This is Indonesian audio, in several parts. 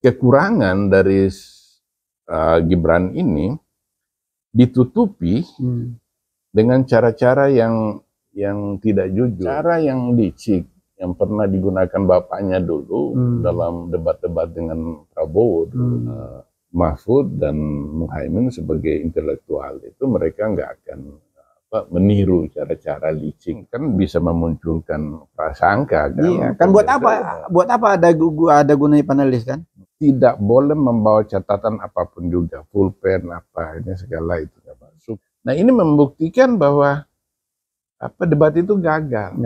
kekurangan dari Gibran ini ditutupi dengan cara-cara yang tidak jujur, cara yang licik yang pernah digunakan bapaknya dulu dalam debat-debat dengan Prabowo dulu. Mahfud dan Muhaimin sebagai intelektual itu mereka nggak akan meniru cara-cara licik, kan bisa memunculkan prasangka kan. Iya, kan buat apa ada gunanya panelis kan? Tidak boleh membawa catatan apapun juga, pulpen apa ini segala itu nggak masuk. Nah ini membuktikan bahwa debat itu gagal.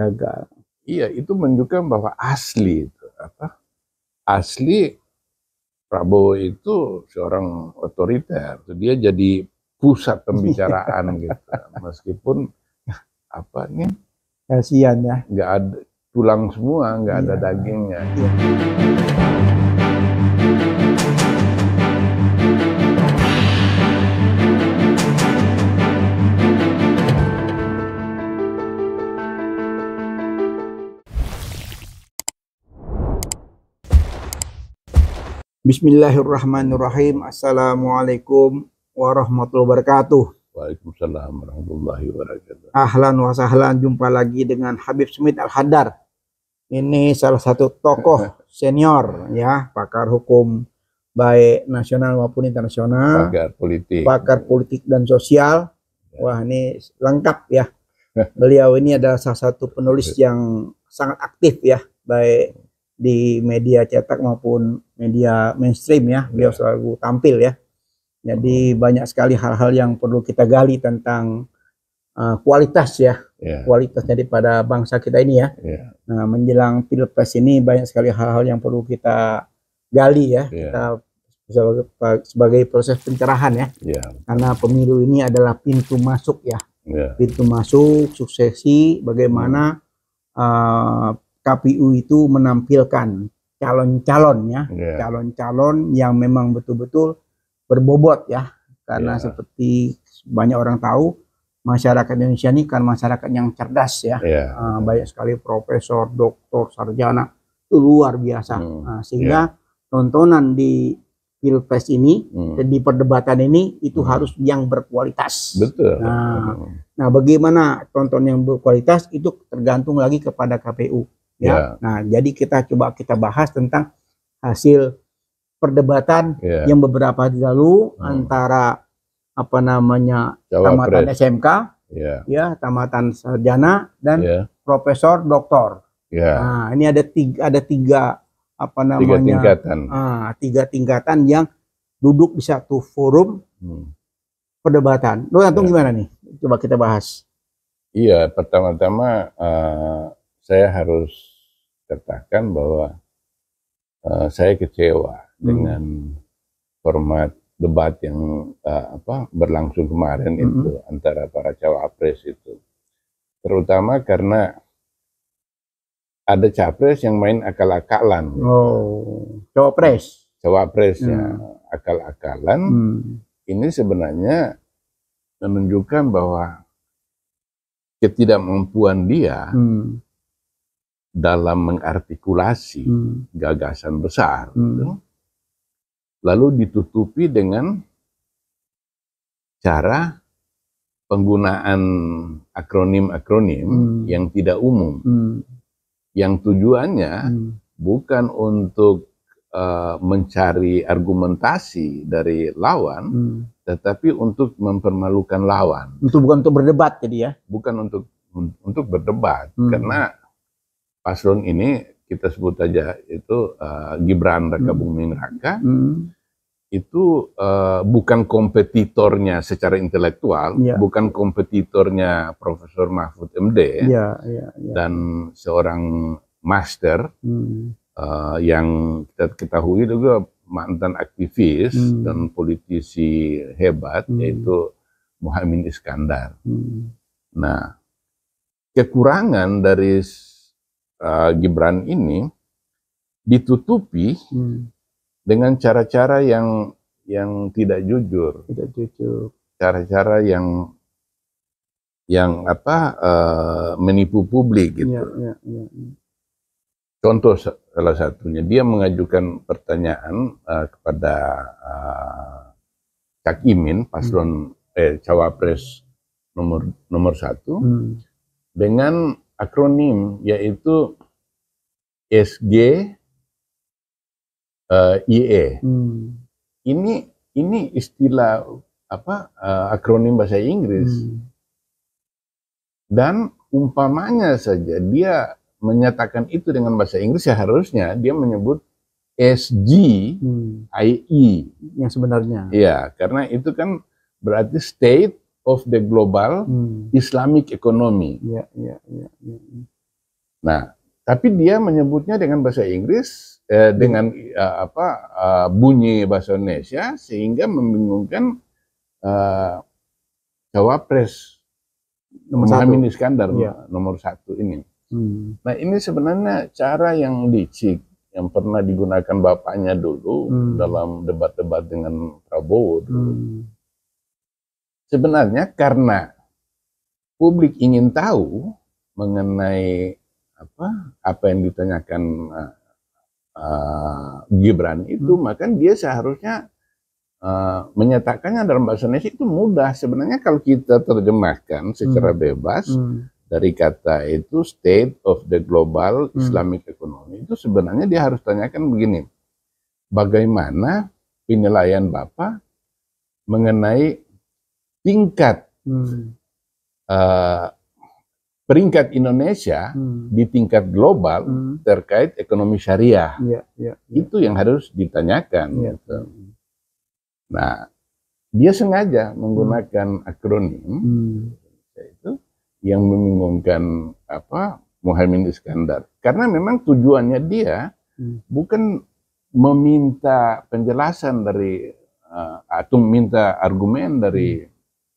Iya, itu menunjukkan bahwa asli itu asli Prabowo itu seorang otoriter. Dia jadi pusat pembicaraan gitu. Meskipun kasihan ya, nggak ada tulang semua, nggak ada dagingnya. Bismillahirrahmanirrahim. Assalamualaikum warahmatullahi wabarakatuh. Waalaikumsalam warahmatullahi wabarakatuh. Ahlan wa sahlan, jumpa lagi dengan Habib Smith Al-Haddar. Ini salah satu tokoh senior ya, pakar hukum baik nasional maupun internasional, pakar politik dan sosial. Wah, ini lengkap ya. Beliau ini adalah salah satu penulis yang sangat aktif ya, baik di media cetak maupun media mainstream ya. Beliau selalu tampil ya. Jadi banyak sekali hal-hal yang perlu kita gali tentang kualitas ya, kualitas daripada bangsa kita ini ya. Nah, menjelang Pilpres ini banyak sekali hal-hal yang perlu kita gali ya. Kita sebagai proses pencerahan ya. Karena pemilu ini adalah pintu masuk ya. Pintu masuk suksesi bagaimana KPU itu menampilkan calon-calon ya, calon-calon yang memang betul-betul berbobot ya, karena seperti banyak orang tahu masyarakat Indonesia ini kan masyarakat yang cerdas ya, banyak sekali profesor, doktor, sarjana, itu luar biasa, sehingga tontonan di Pilpres ini, di perdebatan ini itu harus yang berkualitas. Betul. Nah, bagaimana tonton yang berkualitas itu tergantung lagi kepada KPU. Ya. Nah, jadi kita bahas tentang hasil perdebatan yang beberapa hari lalu antara tamatan SMK, ya, tamatan sarjana dan profesor doktor. Nah, ini ada tiga tingkatan. Tiga tingkatan yang duduk di satu forum perdebatan. Lo antum gimana nih? Coba kita bahas. Iya, pertama-tama saya harus katakan bahwa saya kecewa dengan format debat yang berlangsung kemarin itu antara para cawapres itu, terutama karena ada capres yang main akal-akalan. Cawapresnya akal-akalan. Ini sebenarnya menunjukkan bahwa ketidakmampuan dia dalam mengartikulasi gagasan besar, lalu ditutupi dengan cara penggunaan akronim-akronim yang tidak umum, yang tujuannya bukan untuk mencari argumentasi dari lawan, tetapi untuk mempermalukan lawan. Bukan untuk berdebat jadi ya? Bukan untuk berdebat, karena paslon ini kita sebut aja itu Gibran Raka Buming Raka, itu bukan kompetitornya secara intelektual, bukan kompetitornya Profesor Mahfud MD, dan seorang master yang kita ketahui juga mantan aktivis dan politisi hebat, yaitu Muhaimin Iskandar. Nah, kekurangan dari Gibran ini ditutupi dengan cara-cara yang tidak jujur, cara-cara yang menipu publik gitu. contoh salah satunya, dia mengajukan pertanyaan kepada Cak Imin, paslon cawapres nomor 1, dengan akronim yaitu SGIE. Ini istilah akronim bahasa Inggris. Dan umpamanya saja dia menyatakan itu dengan bahasa Inggris, ya harusnya dia menyebut SGIE yang sebenarnya. Iya, karena itu kan berarti State of the Global Islamic Economy. Nah, tapi dia menyebutnya dengan bahasa Inggris dengan bunyi bahasa Indonesia, sehingga membingungkan cawapres Muhammad Iskandar nomor 1 ini. Nah, ini sebenarnya cara yang licik yang pernah digunakan bapaknya dulu dalam debat-debat dengan Prabowo dulu. Sebenarnya karena publik ingin tahu mengenai apa yang ditanyakan Gibran itu, maka dia seharusnya menyatakannya dalam bahasa Indonesia itu mudah. Sebenarnya kalau kita terjemahkan secara bebas dari kata itu State of the Global Islamic Economy, itu sebenarnya dia harus tanyakan begini, bagaimana penilaian Bapak mengenai tingkat peringkat Indonesia di tingkat global terkait ekonomi syariah. Itu yang harus ditanyakan. Gitu. Nah, dia sengaja menggunakan akronim itu yang membingungkan Muhammad Iskandar, karena memang tujuannya dia bukan meminta penjelasan dari atau minta argumen dari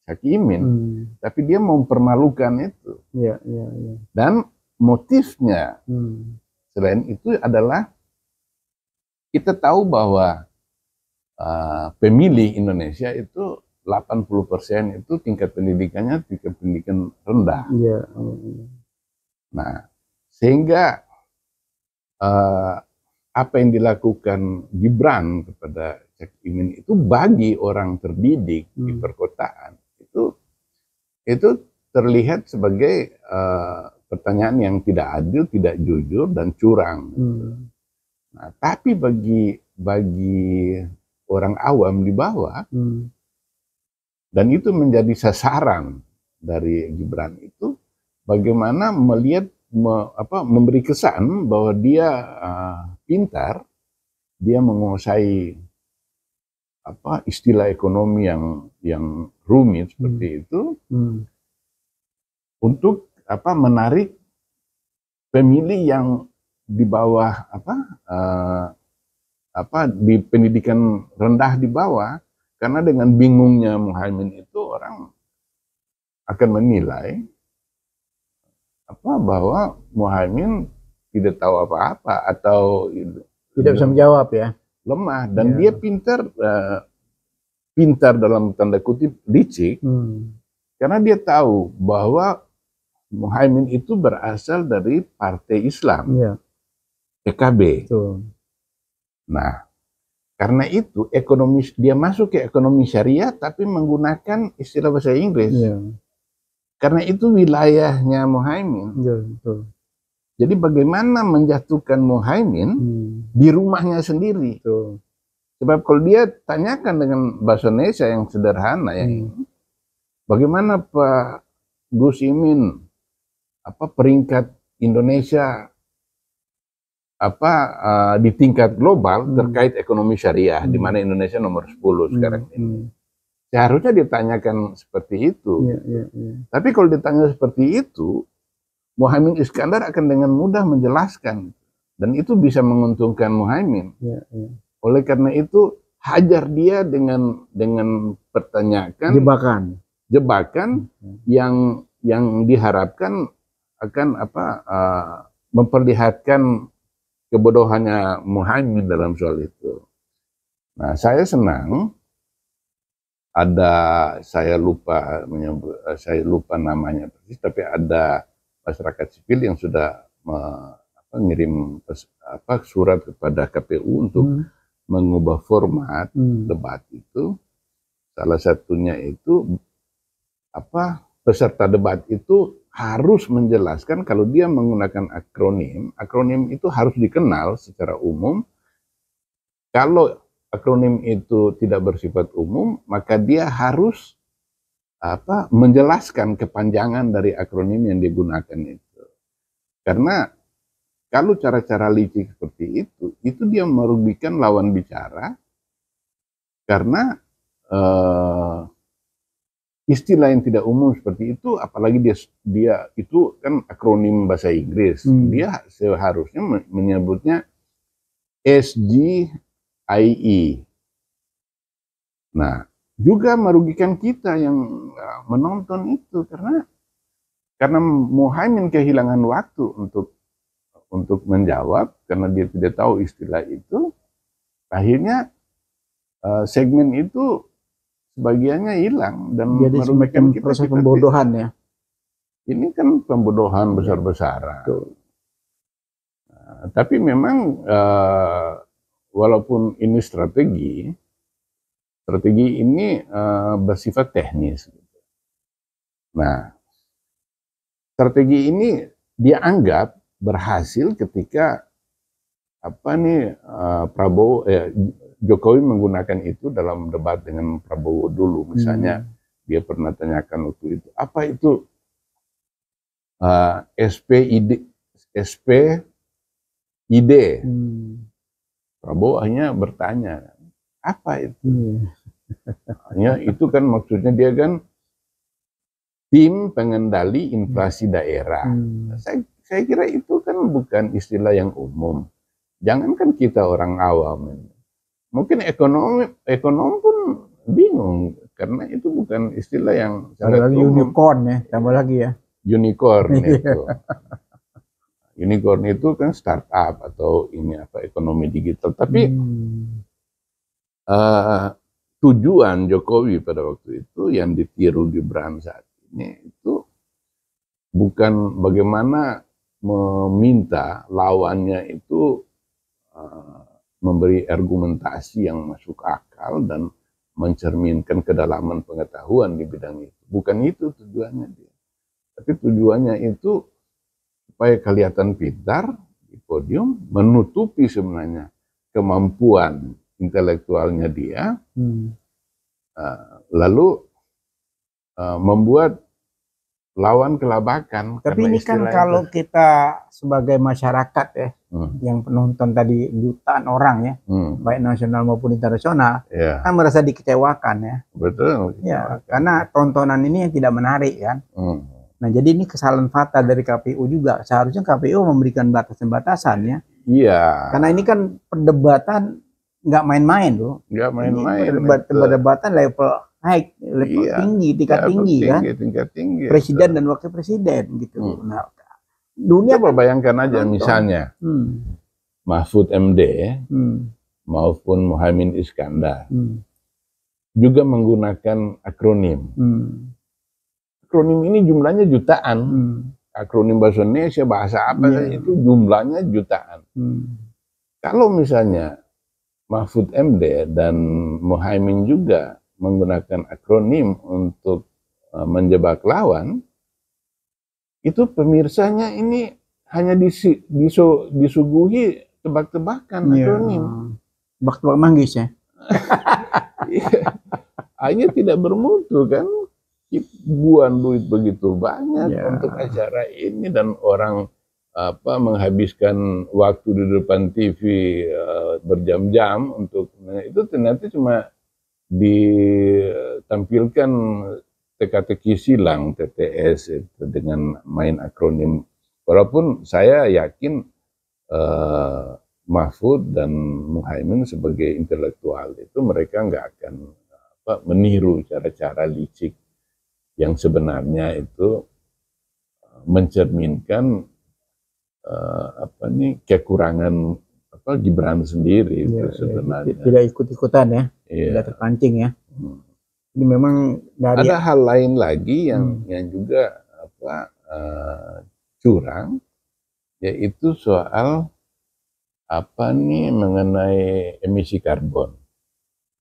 Cak Imin, tapi dia mempermalukan itu. Dan motifnya selain itu adalah kita tahu bahwa pemilih Indonesia itu 80% itu tingkat pendidikannya tingkat pendidikan rendah. Nah, sehingga apa yang dilakukan Gibran kepada Cak Imin itu bagi orang terdidik di perkotaan itu terlihat sebagai pertanyaan yang tidak adil, tidak jujur, dan curang. Nah, tapi bagi orang awam di bawah, dan itu menjadi sasaran dari Gibran itu, bagaimana melihat memberi kesan bahwa dia pintar, dia menguasai istilah ekonomi yang rumit seperti itu, untuk menarik pemilih yang di bawah di pendidikan rendah di bawah, karena dengan bingungnya Muhaimin itu orang akan menilai bahwa Muhaimin tidak tahu apa-apa atau tidak bisa menjawab, ya, lemah, dan dia pintar dalam tanda kutip licik, karena dia tahu bahwa Muhaimin itu berasal dari Partai Islam, PKB. Nah, karena itu dia masuk ke ekonomi syariah tapi menggunakan istilah bahasa Inggris. Karena itu wilayahnya Muhaimin. Jadi bagaimana menjatuhkan Muhaimin di rumahnya sendiri. Sebab kalau dia tanyakan dengan bahasa Indonesia yang sederhana, bagaimana Pak Gus Imin peringkat Indonesia di tingkat global terkait ekonomi syariah, di mana Indonesia nomor 10 sekarang ini. Seharusnya ditanyakan seperti itu. Tapi kalau ditanya seperti itu, Muhammad Iskandar akan dengan mudah menjelaskan, dan itu bisa menguntungkan Muhaimin. Oleh karena itu hajar dia dengan pertanyaan jebakan yang diharapkan akan memperlihatkan kebodohannya Muhaimin dalam soal itu. Nah, saya senang saya lupa namanya persis, tapi ada masyarakat sipil yang sudah ngirim surat kepada KPU untuk mengubah format debat itu. Salah satunya itu peserta debat itu harus menjelaskan kalau dia menggunakan akronim itu harus dikenal secara umum. Kalau akronim itu tidak bersifat umum, maka dia harus menjelaskan kepanjangan dari akronim yang digunakan itu. Karena kalau cara-cara licik seperti itu dia merugikan lawan bicara, karena istilah yang tidak umum seperti itu, apalagi dia itu kan akronim bahasa Inggris, dia seharusnya menyebutnya SGIE. Nah, juga merugikan kita yang menonton itu, karena Muhaimin kehilangan waktu untuk menjawab karena dia tidak tahu istilah itu. Akhirnya segmen itu sebagiannya hilang dan jadi merugikan kita. Proses pembodohan ya. Ini kan pembodohan besar-besaran. Tapi memang walaupun ini strategi ini bersifat teknis. Nah, strategi ini dia anggap berhasil ketika Jokowi menggunakan itu dalam debat dengan Prabowo dulu. Misalnya dia pernah tanyakan waktu itu, apa itu SPID? Prabowo hanya bertanya, apa itu? Hanya itu kan maksudnya dia kan tim pengendali inflasi daerah. Saya kira itu kan bukan istilah yang umum. Jangankan kita orang awam, mungkin ekonom pun bingung karena itu bukan istilah yang sangat umum. Unicorn ya, tambah lagi ya. Unicorn itu. Unicorn itu kan startup atau ekonomi digital. Tapi tujuan Jokowi pada waktu itu yang ditiru Gibran saat ini itu bukan bagaimana meminta lawannya itu memberi argumentasi yang masuk akal dan mencerminkan kedalaman pengetahuan di bidang itu. Bukan itu tujuannya dia. Tapi tujuannya itu supaya kelihatan pintar di podium, menutupi sebenarnya kemampuan intelektualnya dia, lalu membuat lawan kelabakan. Tapi ini kan kalau kita sebagai masyarakat ya, yang penonton tadi jutaan orang ya, baik nasional maupun internasional, kan merasa dikecewakan ya. Betul. Ya, karena tontonan ini yang tidak menarik kan. Nah, jadi ini kesalahan fatal dari KPU juga. Seharusnya KPU memberikan batasan-batasan ya. Iya. Karena ini kan perdebatan nggak main-main loh. Nggak main-main. Perdebatan level high, level tinggi, tingkat tinggi kan. Tingkat tinggi. Presiden dan wakil presiden gitu. Nah, dunia coba bayangkan aja misalnya Mahfud MD maupun Muhaimin Iskandar juga menggunakan akronim. Akronim ini jumlahnya jutaan. Akronim bahasa Indonesia, bahasa apa itu jumlahnya jutaan. Kalau misalnya Mahfud MD dan Muhaimin juga menggunakan akronim untuk menjebak lawan, itu pemirsanya ini hanya disuguhi tebak-tebakan akronim. Tebak-tebak manggis ya. Hanya tidak bermutu kan. Buang duit begitu banyak untuk acara ini dan orang menghabiskan waktu di depan TV berjam-jam untuk itu ternyata cuma ditampilkan teka-teki silang TTS itu dengan main akronim. Walaupun saya yakin Mahfud dan Muhaimin sebagai intelektual itu mereka nggak akan meniru cara-cara licik yang sebenarnya itu mencerminkan kekurangan Gibran sendiri itu sebenarnya. Tidak ikut-ikutan ya, tidak terpancing ya. Ini memang dari ada hal lain lagi yang juga curang. yaitu soal apa nih mengenai emisi karbon.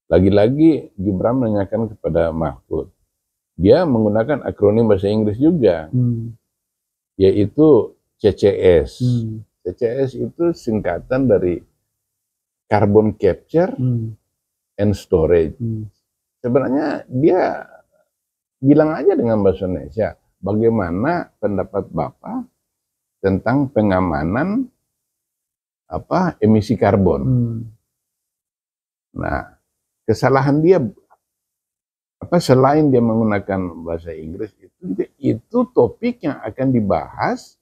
Lagi-lagi Gibran menanyakan kepada Mahfud. Dia menggunakan akronim bahasa Inggris juga, yaitu CCS. CCS itu singkatan dari Carbon Capture and Storage. Sebenarnya dia bilang aja dengan bahasa Indonesia, bagaimana pendapat Bapak tentang pengamanan emisi karbon. Nah, kesalahan dia selain dia menggunakan bahasa Inggris itu topik yang akan dibahas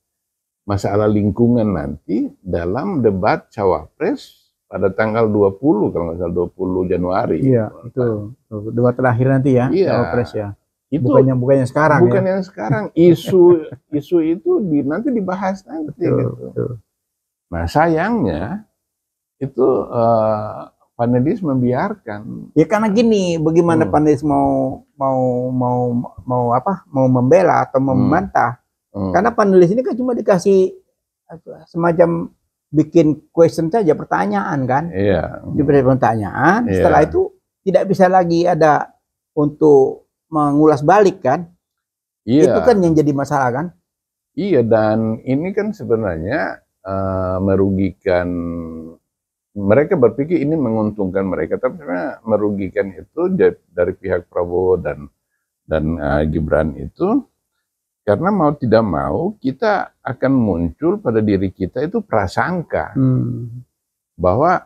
masalah lingkungan nanti dalam debat cawapres pada tanggal 20 kalau nggak salah 20 Januari. Iya, itu debat terakhir nanti ya, cawapres ya. Itu bukannya sekarang bukan ya. yang sekarang. Isu itu nanti dibahas nanti gitu. Nah, sayangnya itu panelis membiarkan. Ya karena gini, bagaimana panelis mau membela atau membantah? Karena panelis ini kan cuma dikasih semacam bikin question saja, pertanyaan kan? Iya. Diberi pertanyaan, setelah itu tidak bisa lagi ada untuk mengulas balik kan? Iya. Itu kan yang jadi masalah kan? Iya, dan ini kan sebenarnya merugikan, mereka berpikir ini menguntungkan mereka, tapi sebenarnya merugikan itu dari pihak Prabowo dan Gibran itu, karena mau tidak mau kita akan muncul pada diri kita itu prasangka bahwa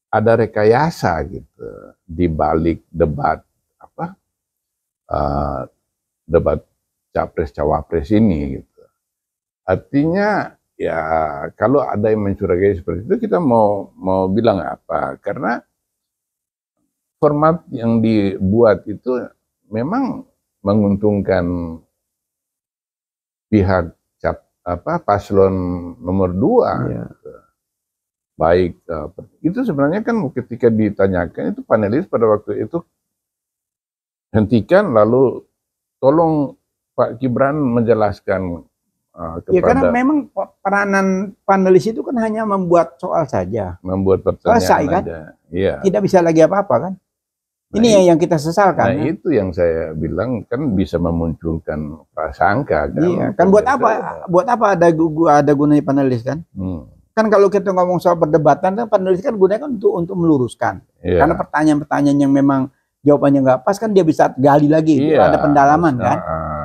ada rekayasa gitu di balik debat debat capres cawapres ini gitu. Artinya ya kalau ada yang mencurigai seperti itu, kita mau bilang apa? Karena format yang dibuat itu memang menguntungkan pihak paslon nomor 2. Gitu. Baik itu sebenarnya kan ketika ditanyakan itu panelis pada waktu itu hentikan, lalu tolong Pak Gibran menjelaskan kepada. Ya karena memang peranan panelis itu kan hanya membuat soal saja. Membuat pertanyaan selesai kan? Iya. Tidak bisa lagi apa-apa kan? Ini yang kita sesalkan. Nah itu yang saya bilang kan bisa memunculkan prasangka kan. Iya, kan buat apa? Buat apa ada gunanya panelis kan? Kan kalau kita ngomong soal perdebatan kan panelis kan gunanya kan untuk meluruskan. Iya. Karena pertanyaan-pertanyaan yang memang jawabannya nggak pas kan dia bisa gali lagi, iya, ada pendalaman kan.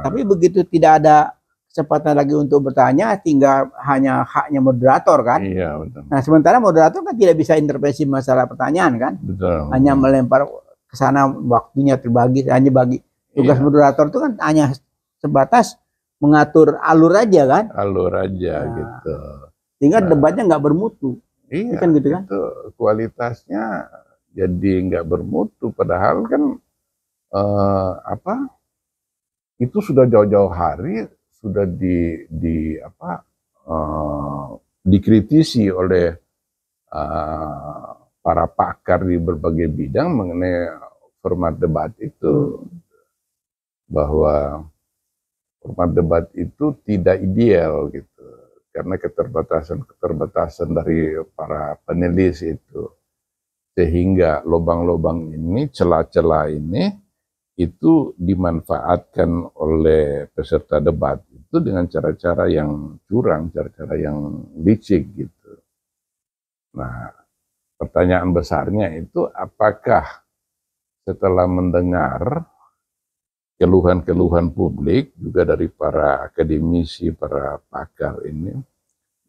Tapi begitu tidak ada kesempatan lagi untuk bertanya, tinggal hanya haknya moderator kan. Iya, betul. Nah sementara moderator kan tidak bisa intervensi masalah pertanyaan kan. Betul. Hanya melempar ke sana, waktunya terbagi, hanya bagi tugas moderator itu kan hanya sebatas mengatur alur aja kan. Alur aja gitu. Sehingga debatnya nggak bermutu. Iya, kan gitu kan. Itu kualitasnya jadi nggak bermutu, padahal kan itu sudah jauh-jauh hari sudah dikritisi oleh para pakar di berbagai bidang mengenai format debat itu, bahwa format debat itu tidak ideal gitu karena keterbatasan dari para panelis itu. Sehingga lubang-lubang ini, celah-celah ini itu dimanfaatkan oleh peserta debat itu dengan cara-cara yang curang, cara-cara yang licik gitu. Nah, pertanyaan besarnya itu apakah setelah mendengar keluhan-keluhan publik juga dari para akademisi, para pakar ini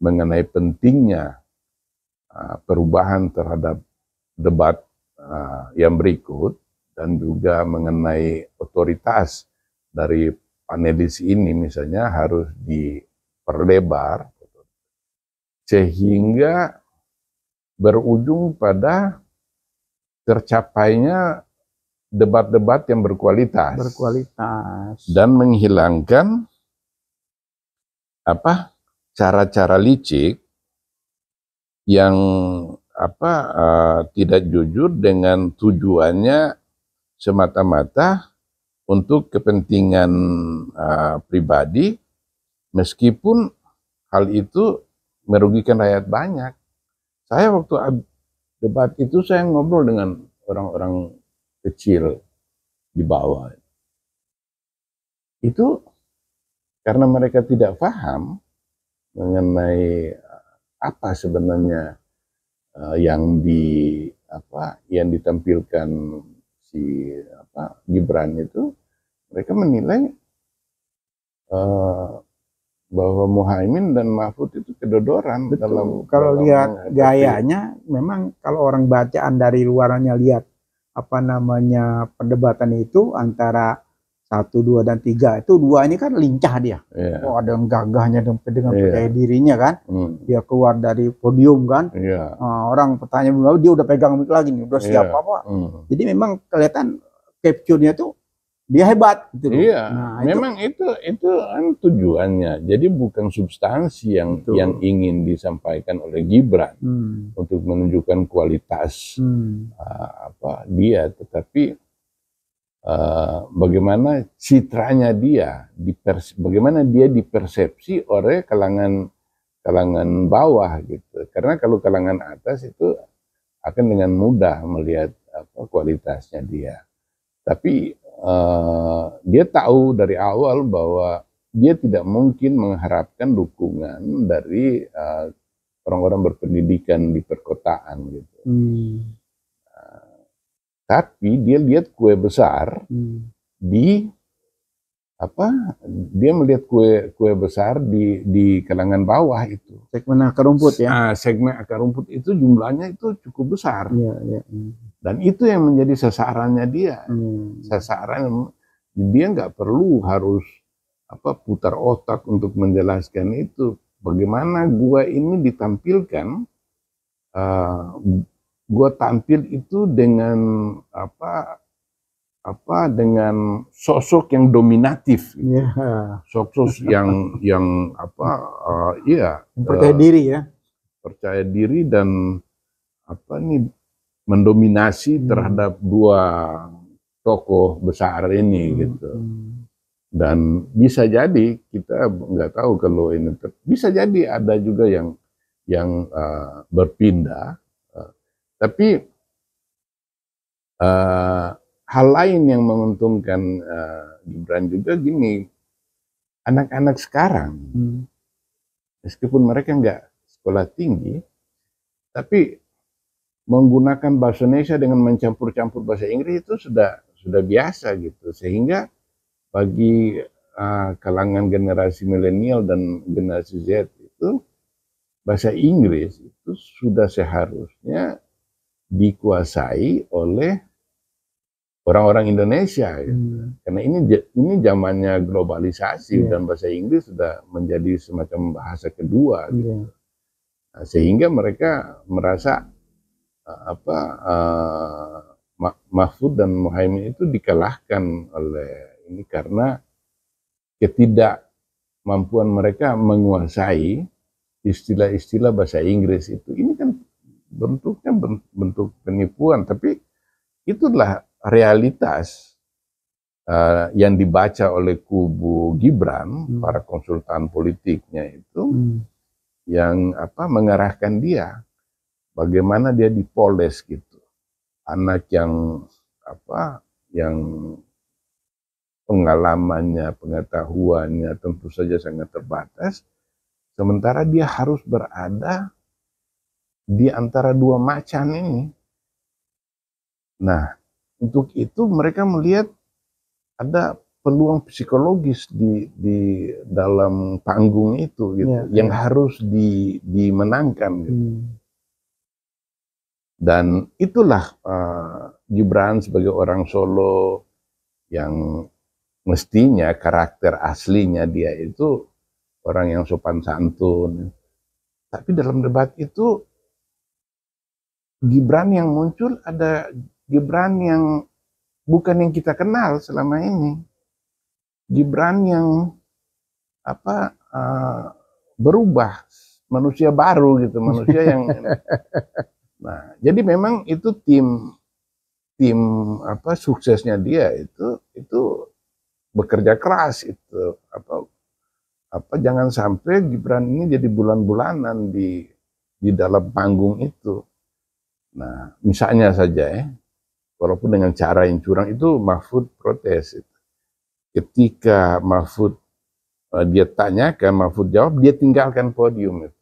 mengenai pentingnya perubahan terhadap debat yang berikut dan juga mengenai otoritas dari panelis ini misalnya harus diperlebar sehingga berujung pada tercapainya debat-debat yang berkualitas dan menghilangkan cara-cara licik yang tidak jujur dengan tujuannya semata-mata untuk kepentingan pribadi, meskipun hal itu merugikan rakyat banyak. Saya waktu debat itu saya ngobrol dengan orang-orang kecil di bawah. Itu karena mereka tidak paham mengenai apa sebenarnya yang ditampilkan si Gibran itu, mereka menilai bahwa Muhaimin dan Mahfud itu kedodoran. Betul. Kalau lihat gayanya, memang kalau orang bacaan dari luarannya lihat perdebatan itu antara 1, 2, dan 3 itu, 2 ini kan lincah dia. Yeah. Oh, ada gagahnya dengan percaya dirinya kan. Dia keluar dari podium kan. Orang bertanya dia udah pegang mic lagi nih, udah siap apa. Jadi memang kelihatan capture-nya tuh dia hebat gitu. Iya, nah, memang itu kan tujuannya. Jadi bukan substansi yang ingin disampaikan oleh Gibran untuk menunjukkan kualitas dia, tetapi bagaimana citranya dia, bagaimana dia dipersepsi oleh kalangan bawah gitu. Karena kalau kalangan atas itu akan dengan mudah melihat kualitasnya dia. Tapi dia tahu dari awal bahwa dia tidak mungkin mengharapkan dukungan dari orang-orang berpendidikan di perkotaan gitu. Tapi dia lihat kue besar dia melihat kue besar di kalangan bawah itu. Segmen akar rumput ya. Segmen akar rumput itu jumlahnya itu cukup besar. Dan itu yang menjadi sasarannya dia. Sasaran dia nggak perlu harus putar otak untuk menjelaskan itu. Bagaimana gua ini ditampilkan, gua tampil itu dengan dengan sosok yang dominatif, sosok yang percaya diri ya, percaya diri dan mendominasi terhadap 2 tokoh besar ini gitu. Dan bisa jadi kita nggak tahu kalau ini bisa jadi ada juga yang berpindah, tapi hal lain yang menguntungkan Gibran juga gini, anak-anak sekarang meskipun mereka nggak sekolah tinggi, tapi menggunakan bahasa Indonesia dengan mencampur-campur bahasa Inggris itu sudah biasa gitu, sehingga bagi kalangan generasi milenial dan generasi Z itu bahasa Inggris itu sudah seharusnya dikuasai oleh orang-orang Indonesia gitu. Karena ini zamannya globalisasi dan bahasa Inggris sudah menjadi semacam bahasa kedua gitu. Nah, sehingga mereka merasa Mahfud dan Muhaimin itu dikalahkan oleh ini karena ketidakmampuan mereka menguasai istilah-istilah bahasa Inggris itu. Ini kan bentuknya bentuk penipuan, tapi itulah realitas yang dibaca oleh kubu Gibran, para konsultan politiknya itu, yang mengarahkan dia. Bagaimana dia dipoles gitu, anak yang yang pengalamannya, pengetahuannya tentu saja sangat terbatas, sementara dia harus berada di antara 2 macan ini. Nah, untuk itu mereka melihat ada peluang psikologis di dalam panggung itu gitu, yang harus dimenangkan gitu. Dan itulah Gibran sebagai orang Solo yang mestinya karakter aslinya dia itu orang yang sopan santun. Tapi dalam debat itu Gibran yang muncul ada Gibran yang bukan yang kita kenal selama ini. Gibran yang berubah, manusia baru gitu, manusia yang nah, jadi memang itu tim suksesnya dia itu bekerja keras itu jangan sampai Gibran ini jadi bulan-bulanan di dalam panggung itu. Nah, misalnya saja walaupun dengan cara yang curang itu Mahfud protes. Ketika Mahfud dia tanyakan, Mahfud jawab, dia tinggalkan podium itu.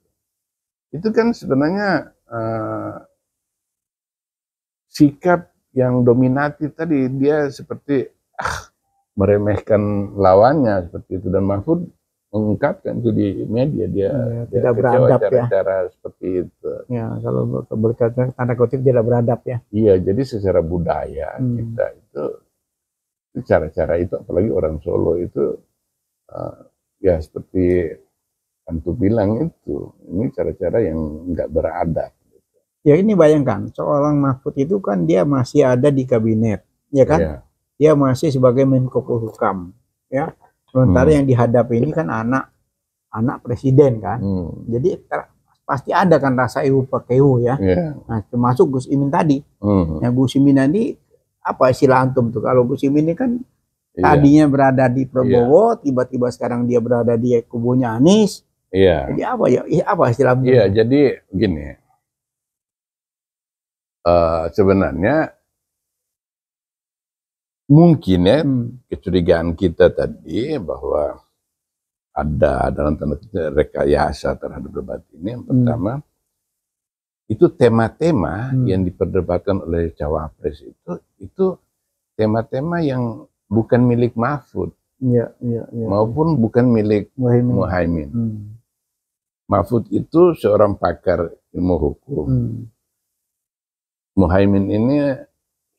Itu kan sebenarnya sikap yang dominatif tadi, dia seperti meremehkan lawannya seperti itu, dan Mahfud mengungkapkan itu di media, dia tidak beradab cara seperti itu. Ya, kalau berkata tanda kutip tidak beradab ya. Iya, jadi secara budaya kita itu cara-cara itu, apalagi orang Solo itu ya seperti Antu bilang itu, ini cara-cara yang nggak beradab. Ya ini bayangkan, seorang Mahfud itu kan dia masih ada di kabinet, ya kan? Yeah. Dia masih sebagai Menko Polhukam, ya. Sementara yang dihadapi ini kan anak presiden kan. Jadi pasti ada kan rasa ibu pakeu ya. Yeah. Nah, termasuk Gus Imin tadi. Ya, Gus Imin tadi apa istilah antum tuh? Kalau Gus Imin ini kan tadinya berada di Prabowo, tiba-tiba sekarang dia berada di kubunya Anies. Iya. Jadi apa ya? Apa istilahnya? Iya, jadi gini. Sebenarnya mungkin ya kecurigaan kita tadi bahwa ada dalam tanda kutip rekayasa terhadap debat ini. Yang pertama, itu tema-tema yang diperdebatkan oleh cawapres itu tema-tema yang bukan milik Mahfud, maupun bukan milik Muhaimin. Mahfud itu seorang pakar ilmu hukum. Muhaimin ini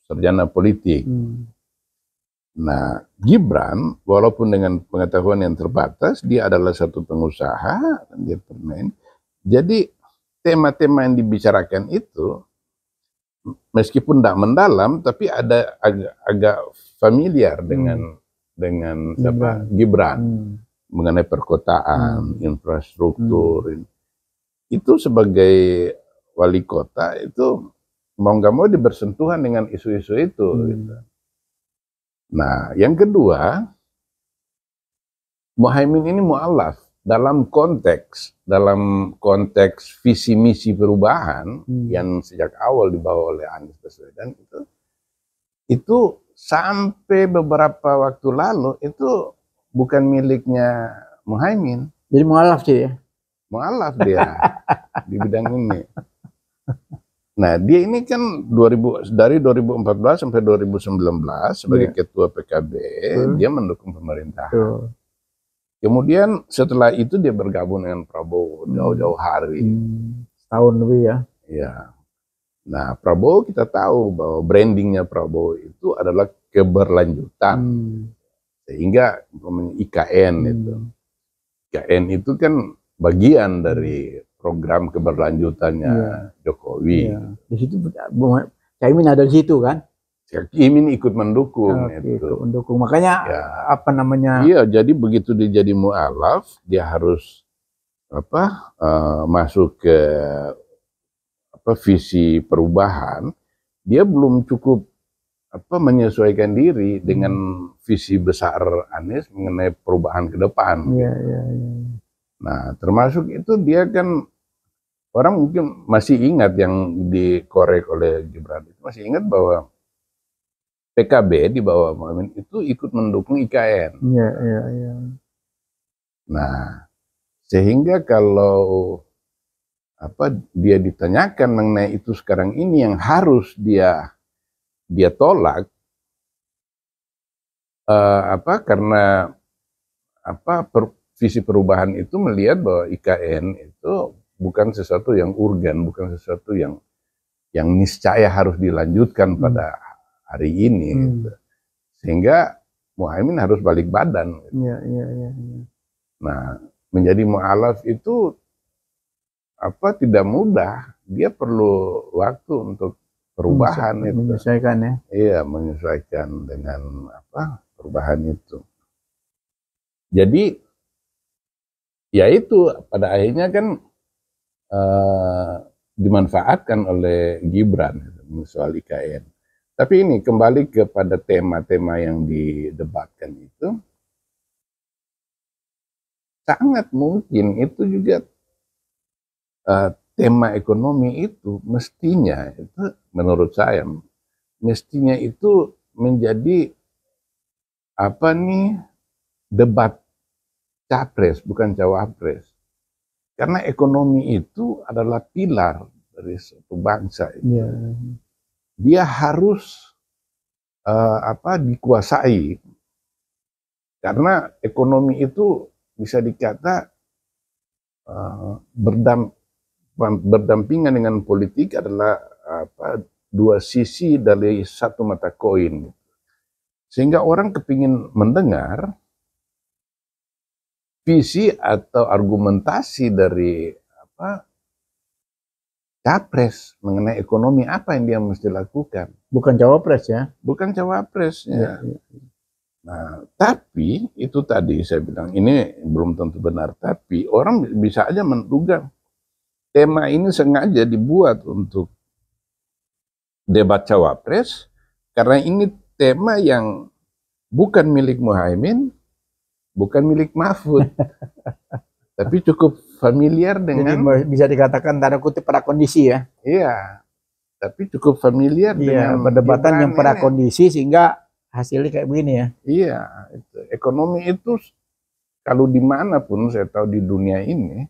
sarjana politik. Nah, Gibran walaupun dengan pengetahuan yang terbatas, dia adalah satu pengusaha, dia pernah. Jadi tema-tema yang dibicarakan itu meskipun tidak mendalam, tapi ada agak familiar dengan Gibran. Mengenai perkotaan, infrastruktur. Itu sebagai wali kota itu mau nggak mau dia bersentuhan dengan isu-isu itu. Gitu. Nah, yang kedua, Muhaimin ini mu'alaf dalam konteks visi misi perubahan yang sejak awal dibawa oleh Anies Baswedan itu sampai beberapa waktu lalu itu bukan miliknya Muhaimin. Jadi mu'alaf sih ya? Mu'alaf dia di bidang ini. Nah, dia ini kan dari 2014 sampai 2019 sebagai ketua PKB, dia mendukung pemerintahan. Kemudian setelah itu dia bergabung dengan Prabowo jauh-jauh hari. Tahun lebih ya? Iya. Nah, Prabowo kita tahu bahwa brandingnya Prabowo itu adalah keberlanjutan. Sehingga IKN itu. IKN itu kan bagian dari program keberlanjutannya Jokowi. Di situ Caimin ada di situ kan? Caimin ikut mendukung mendukung. Makanya apa namanya? Iya, jadi begitu dia jadi mu'alaf, dia harus masuk ke visi perubahan. Dia belum cukup menyesuaikan diri dengan visi besar Anies mengenai perubahan ke depan. Nah, termasuk itu dia kan, orang mungkin masih ingat yang dikorek oleh Gibran itu, masih ingat bahwa PKB di bawah Muhaimin itu ikut mendukung IKN. Nah, sehingga kalau dia ditanyakan mengenai itu sekarang ini yang harus dia tolak, karena visi perubahan itu melihat bahwa IKN itu bukan sesuatu yang urgen, bukan sesuatu yang niscaya harus dilanjutkan pada hari ini. Gitu. Sehingga Muhaimin harus balik badan. Gitu. Nah, menjadi mu'alaf itu tidak mudah. Dia perlu waktu untuk perubahan itu. Menyesuaikan ya. Iya, menyesuaikan dengan perubahan itu. Jadi ya itu pada akhirnya kan dimanfaatkan oleh Gibran soal IKN. Tapi ini kembali kepada tema-tema yang didebatkan itu. sangat mungkin itu juga tema ekonomi itu mestinya itu menurut saya mestinya itu menjadi apa nih debat capres bukan cawapres. Karena ekonomi itu adalah pilar dari suatu bangsa. Yeah. Dia harus dikuasai. Karena ekonomi itu bisa dikata berdampingan dengan politik adalah dua sisi dari satu mata koin. Sehingga orang kepingin mendengar visi atau argumentasi dari capres mengenai ekonomi apa yang dia mesti lakukan. Bukan cawapres ya? Bukan cawapres ya. Nah, tapi itu tadi saya bilang ini belum tentu benar. Tapi orang bisa aja menduga tema ini sengaja dibuat untuk debat cawapres karena ini tema yang bukan milik Muhaimin, bukan milik Mahfud. Tapi cukup familiar dengan... Jadi bisa dikatakan tanda kutip prakondisi ya? Iya, tapi cukup familiar dengan... perdebatan yang prakondisi sehingga hasilnya kayak begini ya? Iya, ekonomi itu kalau dimanapun saya tahu di dunia ini,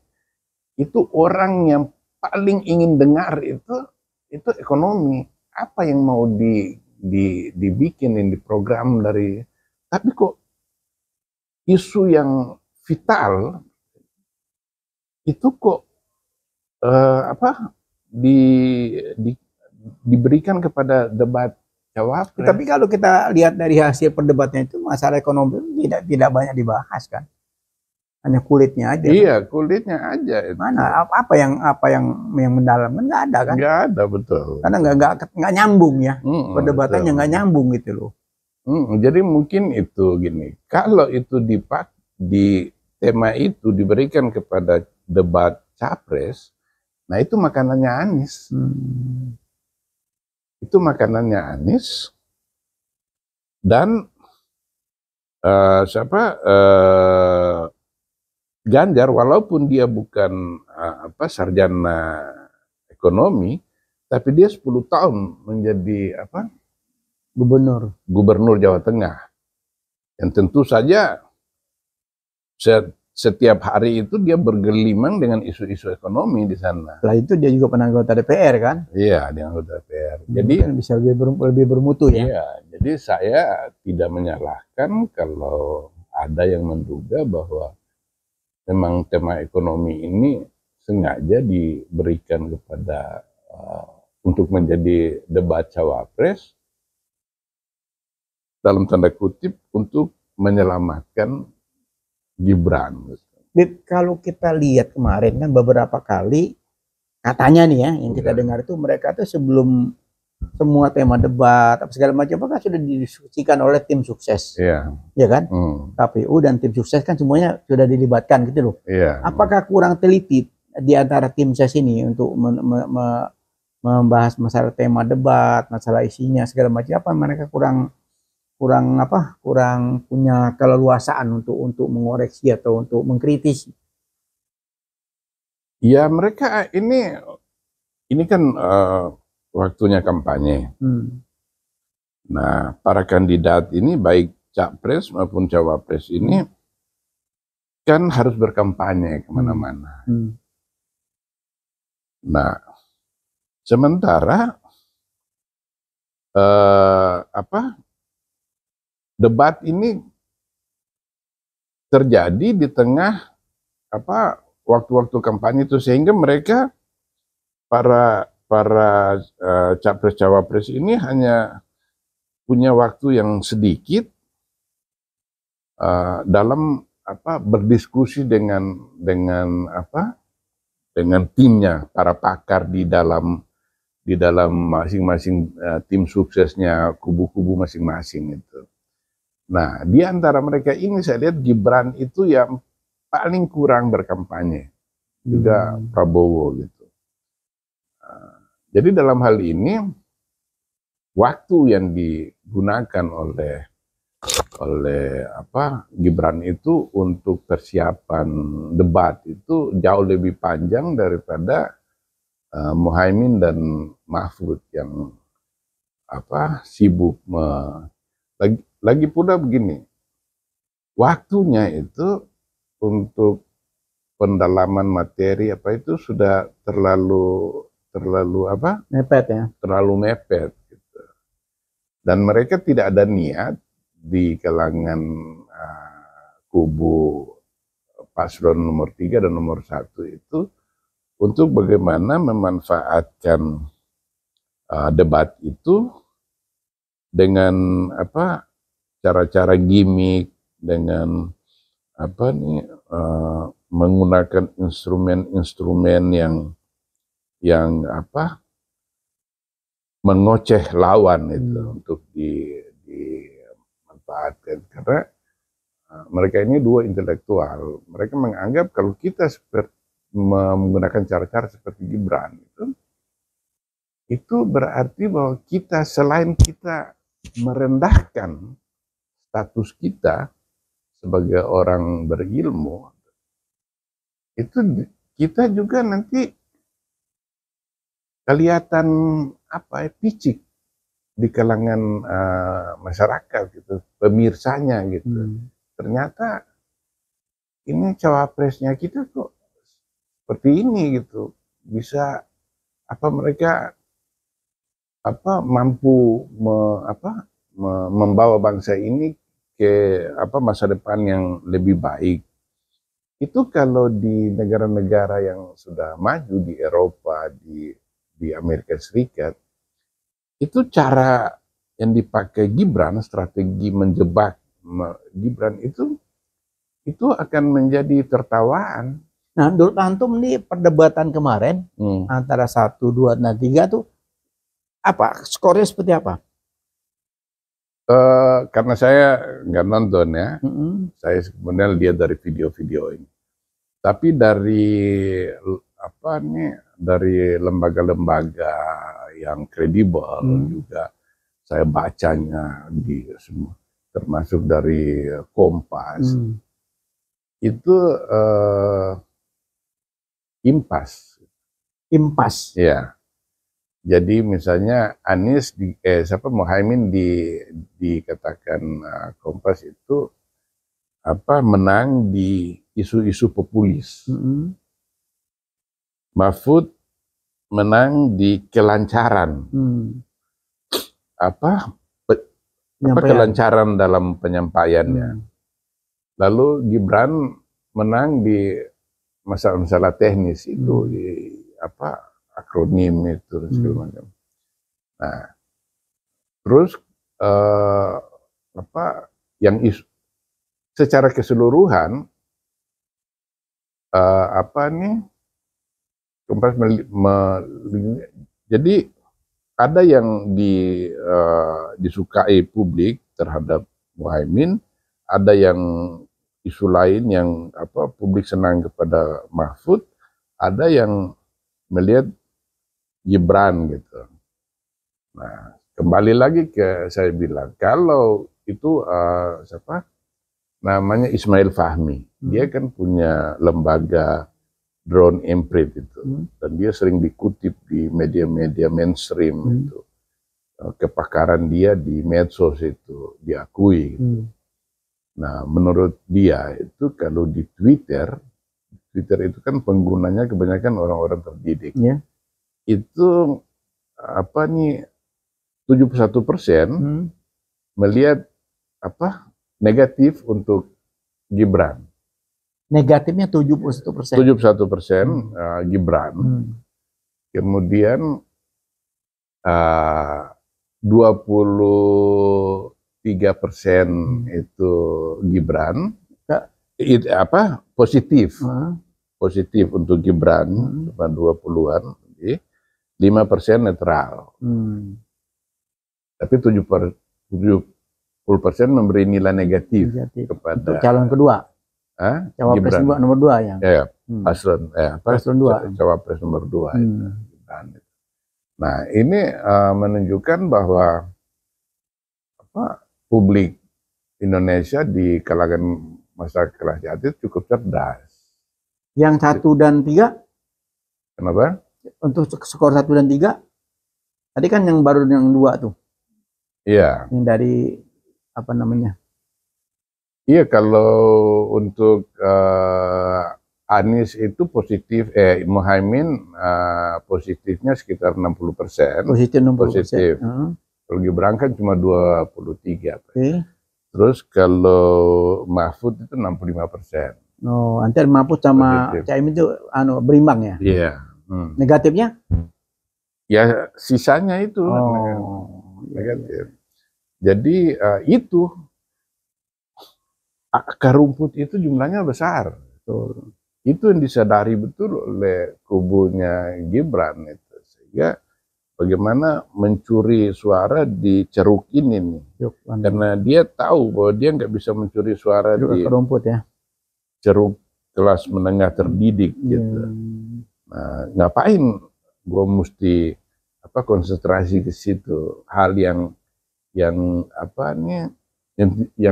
itu orang yang paling ingin dengar itu ekonomi. Apa yang mau dibikin di program dari... Tapi kok isu yang vital itu kok diberikan kepada debat cawapres. Tapi kalau kita lihat dari hasil perdebatannya itu masalah ekonomi tidak banyak dibahas kan, hanya kulitnya aja. Iya, kan? Kulitnya aja. Itu. Mana apa yang mendalam kan nggak ada kan? Nggak ada, betul. Karena nggak nyambung ya, perdebatannya nggak nyambung gitu loh. Jadi mungkin itu gini, kalau itu di tema itu diberikan kepada debat capres, nah itu makanannya Anies. Itu makanannya Anies. Dan Ganjar walaupun dia bukan sarjana ekonomi, tapi dia 10 tahun menjadi gubernur Jawa Tengah. Yang tentu saja setiap hari itu dia bergelimang dengan isu-isu ekonomi di sana. Setelah itu dia juga pernah anggota DPR kan? Iya, dia anggota DPR. Jadi kan bisa lebih bermutu ya. Iya, jadi saya tidak menyalahkan kalau ada yang menduga bahwa memang tema ekonomi ini sengaja diberikan kepada untuk menjadi debat cawapres dalam tanda kutip untuk menyelamatkan Gibran. Kalau kita lihat kemarin kan beberapa kali katanya nih ya yang kita dengar itu mereka tuh sebelum semua tema debat apa segala macam kan sudah didiskusikan oleh tim sukses. Iya. Ya kan? KPU dan tim sukses kan semuanya sudah dilibatkan gitu loh. Iya. Apakah kurang teliti di antara tim sukses ini untuk membahas masalah tema debat, masalah isinya segala macam, apa mereka kurang punya keleluasaan untuk mengoreksi atau untuk mengkritisi? Ya mereka ini kan waktunya kampanye. Nah para kandidat ini baik capres maupun cawapres ini kan harus berkampanye kemana-mana. Nah sementara debat ini terjadi di tengah waktu-waktu kampanye itu sehingga mereka para capres cawapres ini hanya punya waktu yang sedikit dalam berdiskusi dengan timnya para pakar di dalam masing-masing tim suksesnya kubu-kubu masing-masing itu. Nah, di antara mereka ini saya lihat Gibran itu yang paling kurang berkampanye, juga Prabowo gitu. Jadi dalam hal ini waktu yang digunakan oleh Gibran itu untuk persiapan debat itu jauh lebih panjang daripada Muhaimin dan Mahfud yang sibuk lagi pula begini, waktunya itu untuk pendalaman materi itu sudah terlalu mepet ya, terlalu mepet gitu. Dan mereka tidak ada niat di kalangan kubu paslon nomor 3 dan nomor 1 itu untuk bagaimana memanfaatkan debat itu dengan cara-cara gimmick, dengan menggunakan instrumen-instrumen yang mengoceh lawan itu untuk dimanfaatkan, karena mereka ini dua intelektual. Mereka menganggap kalau kita menggunakan cara-cara seperti Gibran itu berarti bahwa kita, selain kita merendahkan status kita sebagai orang berilmu, itu kita juga nanti kelihatan picik di kalangan masyarakat gitu, pemirsanya gitu. Ternyata ini cawapresnya kita kok seperti ini gitu, bisa mereka mampu membawa bangsa ini ke masa depan yang lebih baik. Itu kalau di negara-negara yang sudah maju, di Eropa, di Amerika Serikat, itu cara yang dipakai Gibran, strategi menjebak Gibran itu akan menjadi tertawaan. Nah, menurut antum nih perdebatan kemarin antara 1, 2, dan 3 tuh skornya seperti apa? Karena saya nggak nonton ya, saya sebenarnya lihat dari video-video ini. Tapi dari dari lembaga-lembaga yang kredibel juga saya bacanya di semua, termasuk dari Kompas, itu impas. Ya. Jadi misalnya Anies Muhaimin dikatakan Kompas itu menang di isu-isu populis. Mahfud menang di kelancaran. Kelancaran dalam penyampaiannya. Lalu Gibran menang di masalah-masalah teknis itu, akronim itu segala macam. Nah, terus yang secara keseluruhan Kompas jadi ada yang disukai publik terhadap Muhaimin, ada yang isu lain yang publik senang kepada Mahfud, ada yang melihat Gibran gitu. Nah, kembali lagi ke saya bilang, kalau itu namanya Ismail Fahmi, dia kan punya lembaga Drone Emprit itu, dan dia sering dikutip di media-media mainstream itu. Kepakaran dia di medsos itu diakui. Nah, menurut dia itu kalau di Twitter itu kan penggunanya kebanyakan orang-orang terdidik. Itu 71% melihat negatif untuk Gibran. Negatifnya 71%. 71% Gibran. Kemudian 23% itu Gibran. Positif. Positif untuk Gibran, 20-an. 5% netral. Tapi 70% memberi nilai negatif kepada untuk calon kedua. Cawapres nomor 2 yang. Paslon 2. Cawapres nomor 2 itu. Nah, ini menunjukkan bahwa publik Indonesia di kalangan masyarakat kelas atas cukup cerdas. Yang 1 dan 3? Kenapa? Untuk skor 1 dan 3? Tadi kan yang baru yang 2 tuh. Iya. Yang dari apa namanya? Iya, kalau untuk Anies itu positif, Muhaimin positifnya sekitar 60%. Positif 60%. Positif. Kalau Gibran kan cuma 23. Okay. Terus kalau Mahfud itu 65%. Oh, antara Mahfud sama Caimin itu berimbang ya? Iya. Negatifnya? Ya sisanya itu negatif. Jadi itu akar rumput itu jumlahnya besar. Betul. Itu yang disadari betul oleh kubunya Gibran itu. Sehingga bagaimana mencuri suara di ceruk ini nih. Karena dia tahu bahwa dia nggak bisa mencuri suara di rumput ya. Ceruk kelas menengah terdidik gitu. Nah, ngapain gue mesti konsentrasi ke situ, hal yang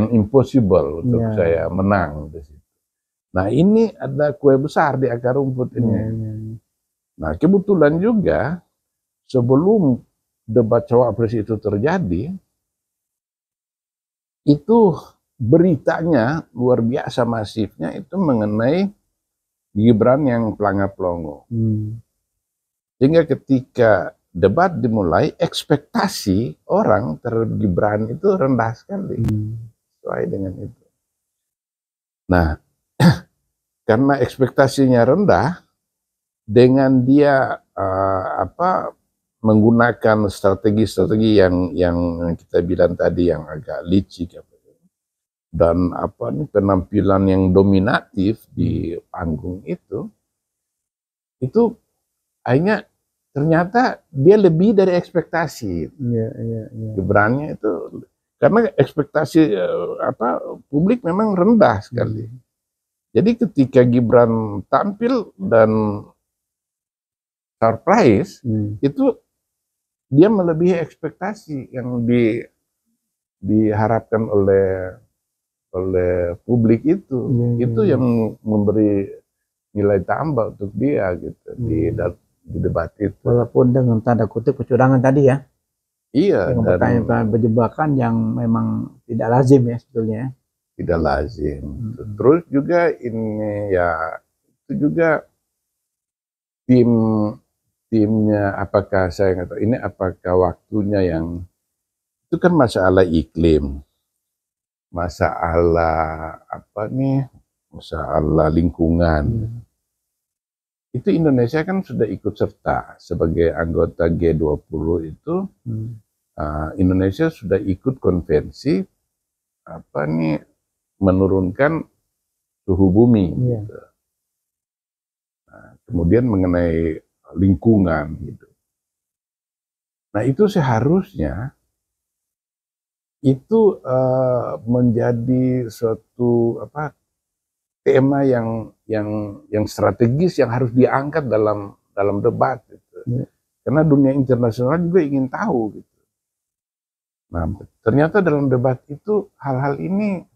impossible untuk saya menang di situ. Nah, ini ada kue besar di akar rumput ini. Nah, kebetulan juga sebelum debat cawapres itu terjadi, itu beritanya luar biasa masifnya itu mengenai Gibran yang pelangap-pelongo. Sehingga ketika debat dimulai, ekspektasi orang terhadap Gibran itu rendah sekali. Sesuai dengan itu. Nah, karena ekspektasinya rendah, dengan dia menggunakan strategi-strategi yang kita bilang tadi yang agak licik dan penampilan yang dominatif di panggung itu akhirnya ternyata dia lebih dari ekspektasi. Gibrannya itu karena ekspektasi publik memang rendah sekali. Jadi ketika Gibran tampil dan surprise, itu dia melebihi ekspektasi yang diharapkan oleh publik itu. Itu yang memberi nilai tambah untuk dia gitu di debat itu. Walaupun dengan tanda kutip kecurangan tadi ya. Iya. Dengan pertanyaan berjebakan yang memang tidak lazim ya sebetulnya. Tidak lazim. Terus juga ini itu juga timnya apakah saya nggak tahu ini apakah waktunya yang itu kan masalah iklim, masalah masalah lingkungan. Itu Indonesia kan sudah ikut serta sebagai anggota G20 itu. Indonesia sudah ikut konvensi menurunkan suhu bumi. Gitu. Nah, kemudian mengenai lingkungan gitu. Nah, itu seharusnya itu menjadi suatu tema yang strategis yang harus diangkat dalam debat gitu. Karena dunia internasional juga ingin tahu gitu. Nah, ternyata dalam debat itu hal-hal ini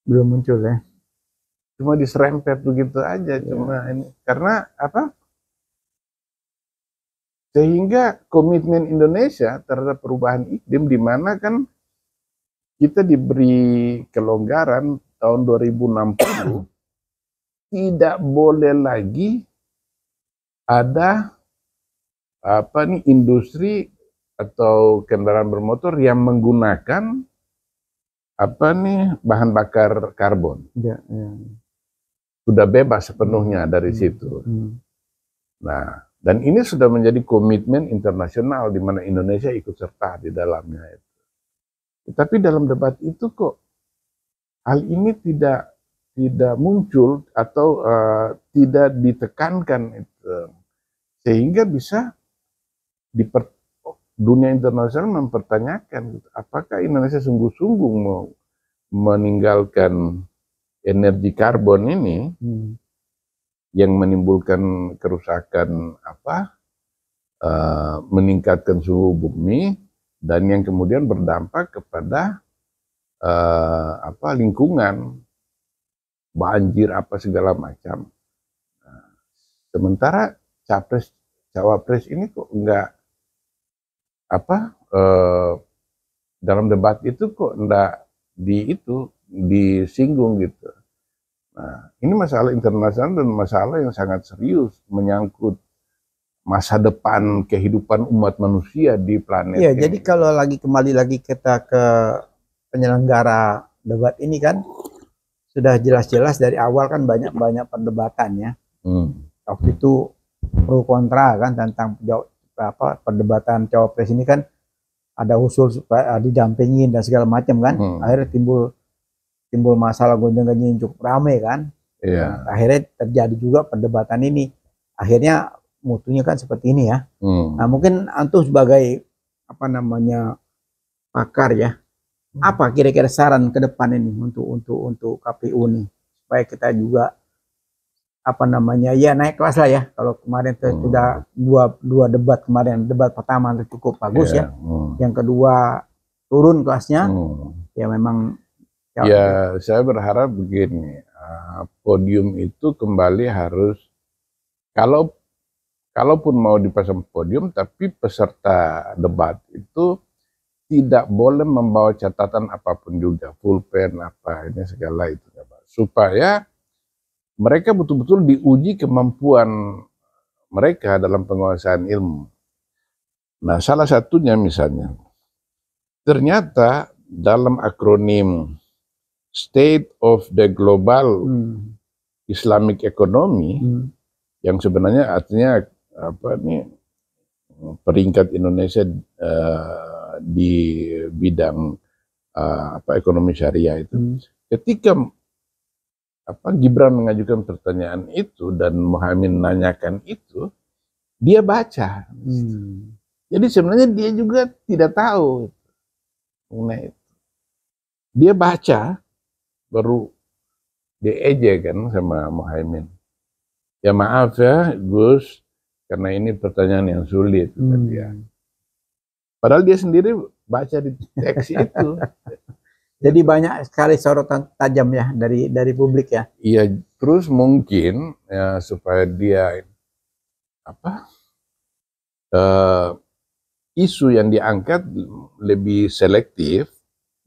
belum muncul ya. Cuma diserempet begitu aja, cuma ini karena sehingga komitmen Indonesia terhadap perubahan iklim di mana kan kita diberi kelonggaran tahun 2060 tidak boleh lagi ada industri atau kendaraan bermotor yang menggunakan bahan bakar karbon. Sudah bebas sepenuhnya dari situ. Nah, dan ini sudah menjadi komitmen internasional di mana Indonesia ikut serta di dalamnya itu. Tapi dalam debat itu kok hal ini tidak muncul atau tidak ditekankan itu. Sehingga bisa dunia internasional mempertanyakan apakah Indonesia sungguh-sungguh mau meninggalkan energi karbon ini yang menimbulkan kerusakan meningkatkan suhu bumi dan yang kemudian berdampak kepada lingkungan, banjir apa segala macam. Nah, sementara capres cawapres ini kok enggak dalam debat itu kok enggak disinggung gitu. Nah, ini masalah internasional dan masalah yang sangat serius menyangkut masa depan kehidupan umat manusia di planet ini. Jadi kalau kembali lagi kita ke penyelenggara debat ini kan sudah jelas-jelas dari awal kan banyak perdebatan ya. Waktu itu pro kontra kan tentang perdebatan cawapres ini kan ada usul supaya didampingin dan segala macam kan. Akhirnya timbul masalah gonjang-ganjing cukup ramai kan. Nah, akhirnya terjadi juga perdebatan ini. Akhirnya mutunya kan seperti ini ya. Nah, mungkin antum sebagai pakar ya. Apa kira-kira saran ke depan ini untuk KPU nih supaya kita juga naik kelas lah ya. Kalau kemarin sudah dua debat kemarin, debat pertama itu cukup bagus ya. Yang kedua turun kelasnya. Ya memang saya berharap begini, podium itu kembali harus kalaupun mau dipasang podium, tapi peserta debat itu tidak boleh membawa catatan apapun juga, pulpen ini segala itu, supaya mereka betul-betul diuji kemampuan mereka dalam penguasaan ilmu. Nah, salah satunya misalnya, ternyata dalam akronim State of the Global Islamic Economy, yang sebenarnya artinya peringkat Indonesia di bidang ekonomi syariah itu. Ketika Gibran mengajukan pertanyaan itu dan Muhaimin nanyakan itu, dia baca. Jadi sebenarnya dia juga tidak tahu mengenai itu. Dia baca, baru diejekan sama Muhaimin. Ya maaf ya Gus, karena ini pertanyaan yang sulit. Padahal dia sendiri baca di teks itu. Jadi banyak sekali sorotan tajam ya dari publik ya. Iya, terus mungkin ya supaya dia isu yang diangkat lebih selektif,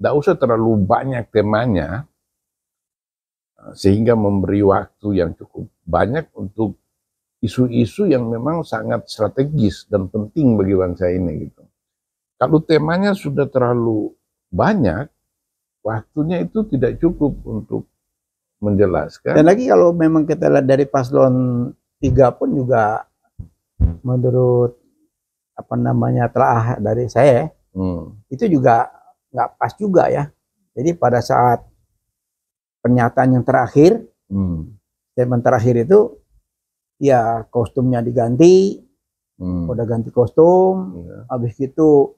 tidak usah terlalu banyak temanya, sehingga memberi waktu yang cukup banyak untuk isu-isu yang memang sangat strategis dan penting bagi bangsa ini gitu. Kalau temanya sudah terlalu banyak, waktunya itu tidak cukup untuk menjelaskan. Dan lagi kalau memang kita lihat dari paslon 3 pun juga menurut telah dari saya itu juga nggak pas juga ya. Jadi pada saat pernyataan yang terakhir, statement terakhir itu ya kostumnya diganti, udah ganti kostum, habis itu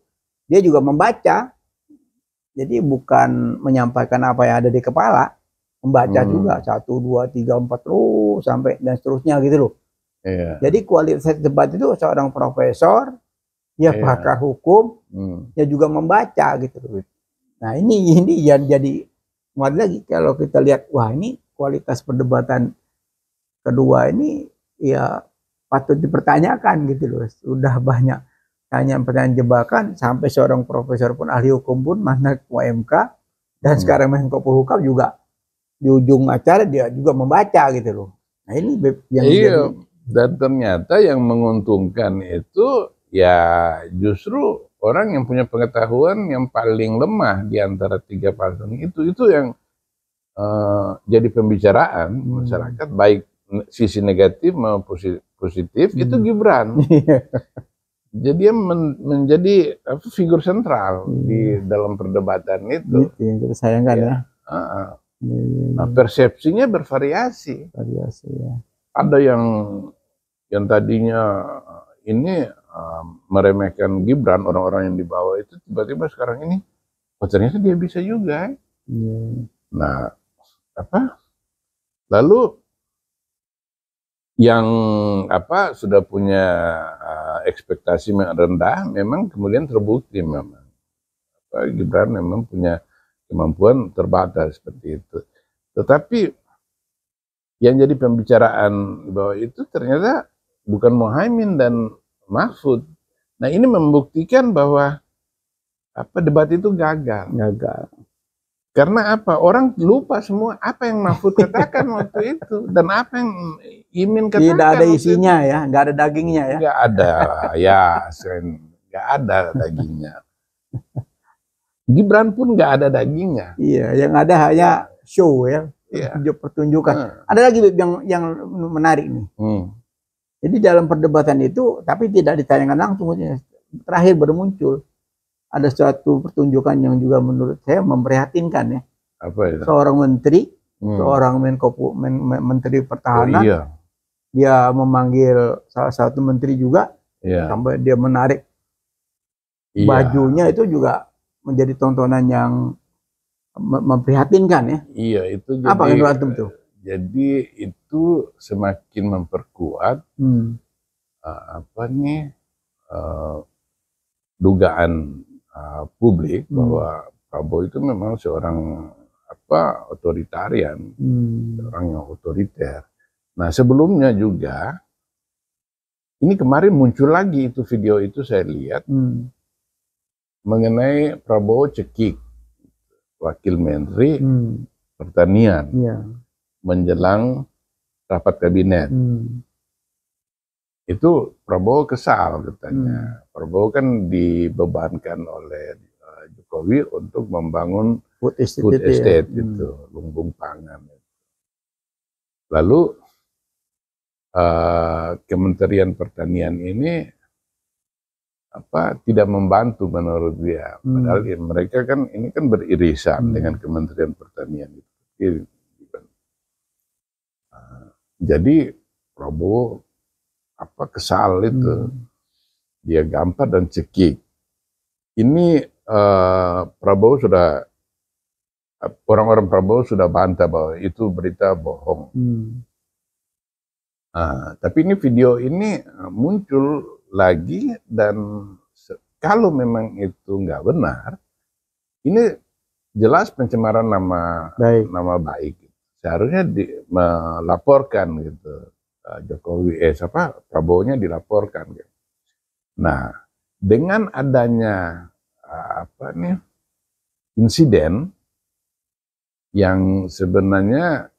dia juga membaca. Jadi bukan menyampaikan apa yang ada di kepala, membaca juga 1, 2, 3, 4 terus sampai dan seterusnya gitu loh. Jadi kualitas debat itu seorang profesor, ya pakar hukum, ya juga membaca gitu loh. Nah ini yang jadi lagi kalau kita lihat, wah ini kualitas perdebatan kedua ini ya patut dipertanyakan gitu loh. Sudah banyak pertanyaan jebakan, sampai seorang profesor pun, ahli hukum pun, mantan ketua MK dan sekarang Menko Polhukam juga di ujung acara dia juga membaca gitu loh. Nah ini yang dan ternyata yang menguntungkan itu ya justru orang yang punya pengetahuan yang paling lemah di antara 3 paslon itu yang jadi pembicaraan masyarakat, baik sisi negatif maupun positif, itu Gibran. Jadi dia menjadi figur sentral di dalam perdebatan itu. Yang kita sayangkan ya. Nah, persepsinya bervariasi. Ya. Ada yang tadinya ini meremehkan Gibran, orang-orang yang dibawa itu tiba-tiba sekarang ini, ternyata dia bisa juga. Nah, lalu yang sudah punya ekspektasi yang rendah memang kemudian terbukti memang Gibran memang punya kemampuan terbatas seperti itu. Tetapi yang jadi pembicaraan bahwa itu ternyata bukan Muhaimin dan Mahfud. Nah ini membuktikan bahwa debat itu gagal. Karena apa? Orang lupa semua apa yang Mahfud katakan waktu itu dan apa yang Imin katakan. Tidak ada isinya ya, nggak ada dagingnya ya. Nggak ada, ya, nggak ada dagingnya. Gibran pun nggak ada dagingnya. Iya, yang ada hanya show ya, pertunjukan. Ada lagi yang menarik nih. Jadi dalam perdebatan itu, tapi tidak ditayangkan langsung. Terakhir baru muncul ada suatu pertunjukan yang juga menurut saya memprihatinkan ya. Apa itu? Seorang menteri, seorang menteri pertahanan, dia memanggil salah satu menteri juga, sampai dia menarik bajunya, itu juga menjadi tontonan yang memprihatinkan ya. Iya, itu jadi, apa yang antum tuh? Jadi itu semakin memperkuat dugaan publik bahwa Prabowo itu memang seorang otoritarian, seorang yang otoriter. Nah sebelumnya juga ini kemarin muncul lagi itu video itu saya lihat mengenai Prabowo cekik Wakil Menteri Pertanian menjelang rapat kabinet. Itu Prabowo kesal katanya. Prabowo kan dibebankan oleh Jokowi untuk membangun food estate itu, lumbung pangan. Lalu Kementerian Pertanian ini tidak membantu menurut dia. Padahal mereka kan ini kan beririsan dengan Kementerian Pertanian itu. Jadi Prabowo kesal itu, dia gampar dan cekik. Ini Prabowo sudah, orang-orang Prabowo sudah bantah bahwa itu berita bohong. Tapi ini video ini muncul lagi, dan kalau memang itu nggak benar, ini jelas pencemaran nama baik. Seharusnya melaporkan gitu. Jokowi, Prabowo-nya dilaporkan. Gitu. Nah, dengan adanya insiden yang sebenarnya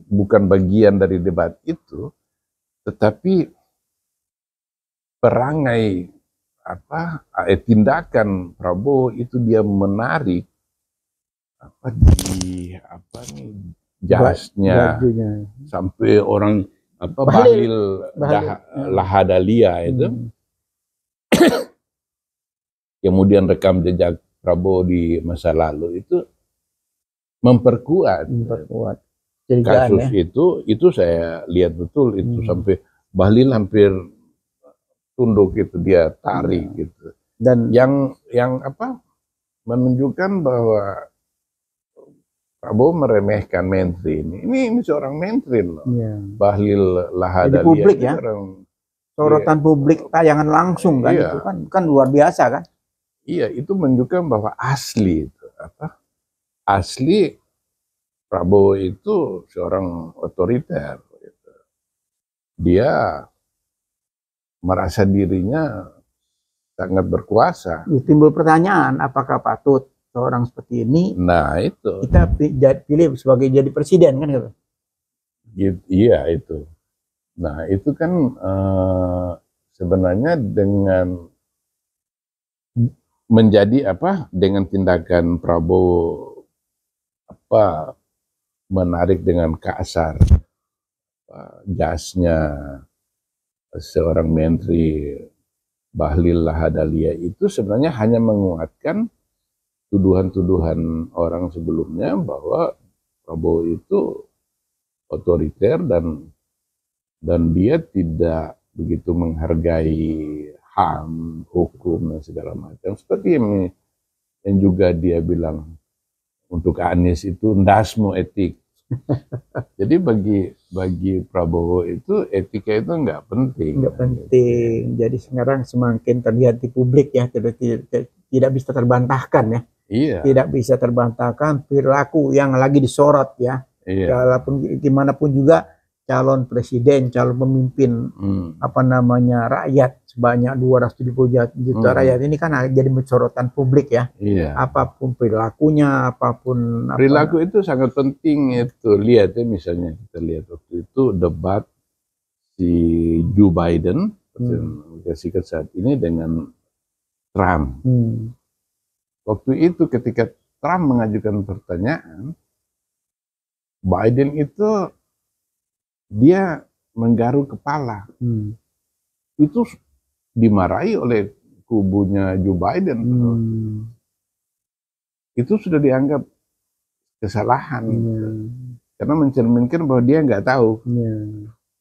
bukan bagian dari debat itu, tetapi perangai tindakan Prabowo itu dia menarik jasnya sampai orang Bahlil Lahadalia itu kemudian rekam jejak Prabowo di masa lalu itu memperkuat kasus ya. Itu saya lihat betul itu sampai Bahlil hampir tunduk itu, dia tarik gitu. Dan yang menunjukkan bahwa Prabowo meremehkan menteri ini. Ini seorang menteri loh. Bahlil Lahadalia. Jadi publik ya. Sorotan publik, tayangan langsung kan, itu kan luar biasa kan. Iya, itu menunjukkan bahwa asli itu asli Prabowo itu seorang otoriter. Gitu. Dia merasa dirinya sangat berkuasa. Timbul pertanyaan, apakah patut seorang seperti ini, itu kita pilih sebagai jadi presiden kan gitu. Iya itu. Nah itu kan sebenarnya dengan menjadi dengan tindakan Prabowo menarik dengan kasar jasnya seorang menteri Bahlil Lahadalia itu sebenarnya hanya menguatkan tuduhan-tuduhan orang sebelumnya bahwa Prabowo itu otoriter dan dia tidak begitu menghargai HAM, hukum dan segala macam. Seperti yang juga dia bilang untuk Anies itu ndasmu etik. Jadi bagi Prabowo itu etika itu nggak penting. Nggak penting. Jadi sekarang semakin terlihat di publik ya, tidak bisa terbantahkan ya. Iya. Tidak bisa terbantahkan perilaku yang lagi disorot ya. Iya. Walaupun gimana pun juga calon presiden, calon pemimpin rakyat sebanyak 270 juta rakyat ini kan jadi sorotan publik ya. Iya. Apapun perilakunya, apapun perilaku itu sangat penting itu. Lihat ya, misalnya kita lihat waktu itu debat si Joe Biden Amerika Serikat saat ini dengan Trump. Waktu itu ketika Trump mengajukan pertanyaan, Biden itu dia menggaruk kepala. Itu dimarahi oleh kubunya Joe Biden. Itu sudah dianggap kesalahan. Karena mencerminkan bahwa dia nggak tahu.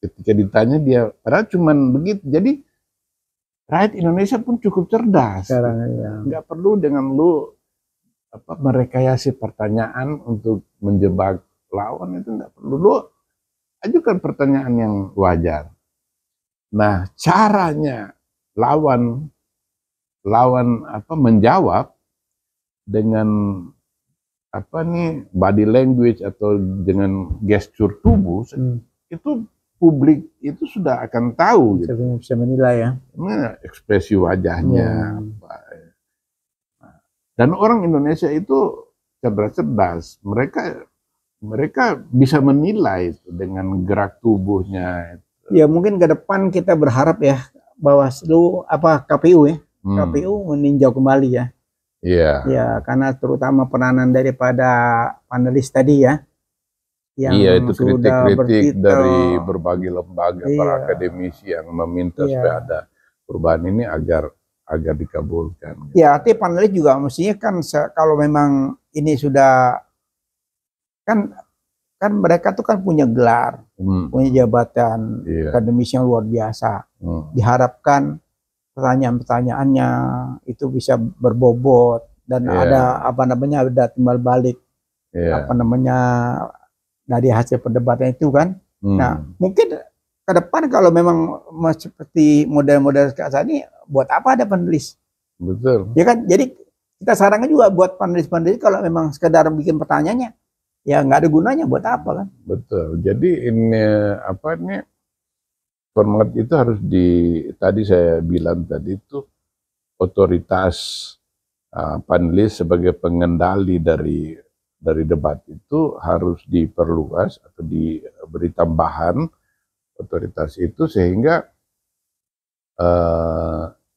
Ketika ditanya dia, padahal cuman begitu. Jadi rakyat Indonesia pun cukup cerdas. Nggak perlu dengan lu merekayasa pertanyaan untuk menjebak lawan, itu nggak perlu. Lu ajukan pertanyaan yang wajar. Nah, caranya lawan menjawab dengan body language atau dengan gestur tubuh, itu publik itu sudah akan tahu, bisa menilai ya. Ekspresi wajahnya. Dan orang Indonesia itu cerdas. Mereka bisa menilai itu dengan gerak tubuhnya. Ya mungkin ke depan kita berharap ya bahwa KPU ya, KPU meninjau kembali ya. Iya. Ya karena terutama peranan daripada panelis tadi ya. Yang itu kritik-kritik dari berbagai lembaga, para akademisi yang meminta supaya ada perubahan ini agar dikabulkan. Ya, artinya panelis juga mestinya kan kalau memang ini sudah kan mereka tuh kan punya gelar, punya jabatan akademisi yang luar biasa. Diharapkan pertanyaan-pertanyaannya itu bisa berbobot dan ada ada timbal balik dari hasil perdebatan itu kan. Nah, mungkin ke depan kalau memang seperti model-model saat ini, buat apa ada panelis? Betul. Ya kan, jadi kita sarankan juga buat panelis-panelis kalau memang sekedar bikin pertanyaannya, ya nggak ada gunanya, buat apa kan? Betul. Jadi ini format itu harus tadi saya bilang tadi itu otoritas panelis sebagai pengendali dari debat itu harus diperluas atau diberi tambahan otoritas itu sehingga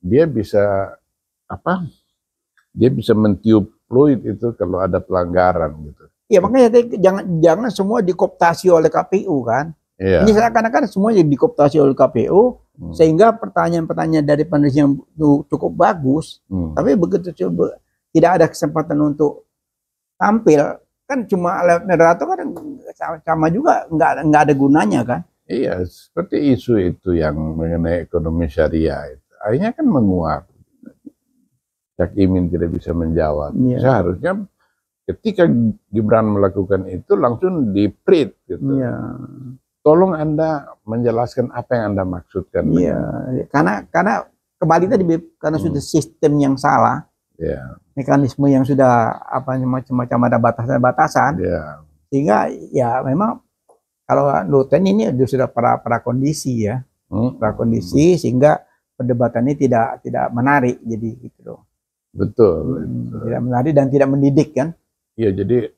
dia bisa mentiup fluid itu kalau ada pelanggaran gitu. Ya makanya jangan semua dikooptasi oleh KPU kan. Ini seakan-akan semua dikooptasi oleh KPU sehingga pertanyaan-pertanyaan dari panelis yang cukup bagus, tapi begitu tidak ada kesempatan untuk tampil, kan cuma moderator kan sama juga nggak ada gunanya kan. Iya, seperti isu itu yang mengenai ekonomi syariah itu akhirnya kan menguap. Cak Imin tidak bisa menjawab. Seharusnya ketika Gibran melakukan itu langsung di-print gitu. Tolong Anda menjelaskan apa yang Anda maksudkan. Karena kembali tadi karena sudah sistem yang salah. Mekanisme yang sudah macam-macam ada batasan-batasan, sehingga ya memang kalau Luten ini sudah prakondisi ya, prakondisi sehingga perdebatan ini tidak menarik jadi gitu loh. Betul. Tidak menarik dan tidak mendidik kan? Iya, jadi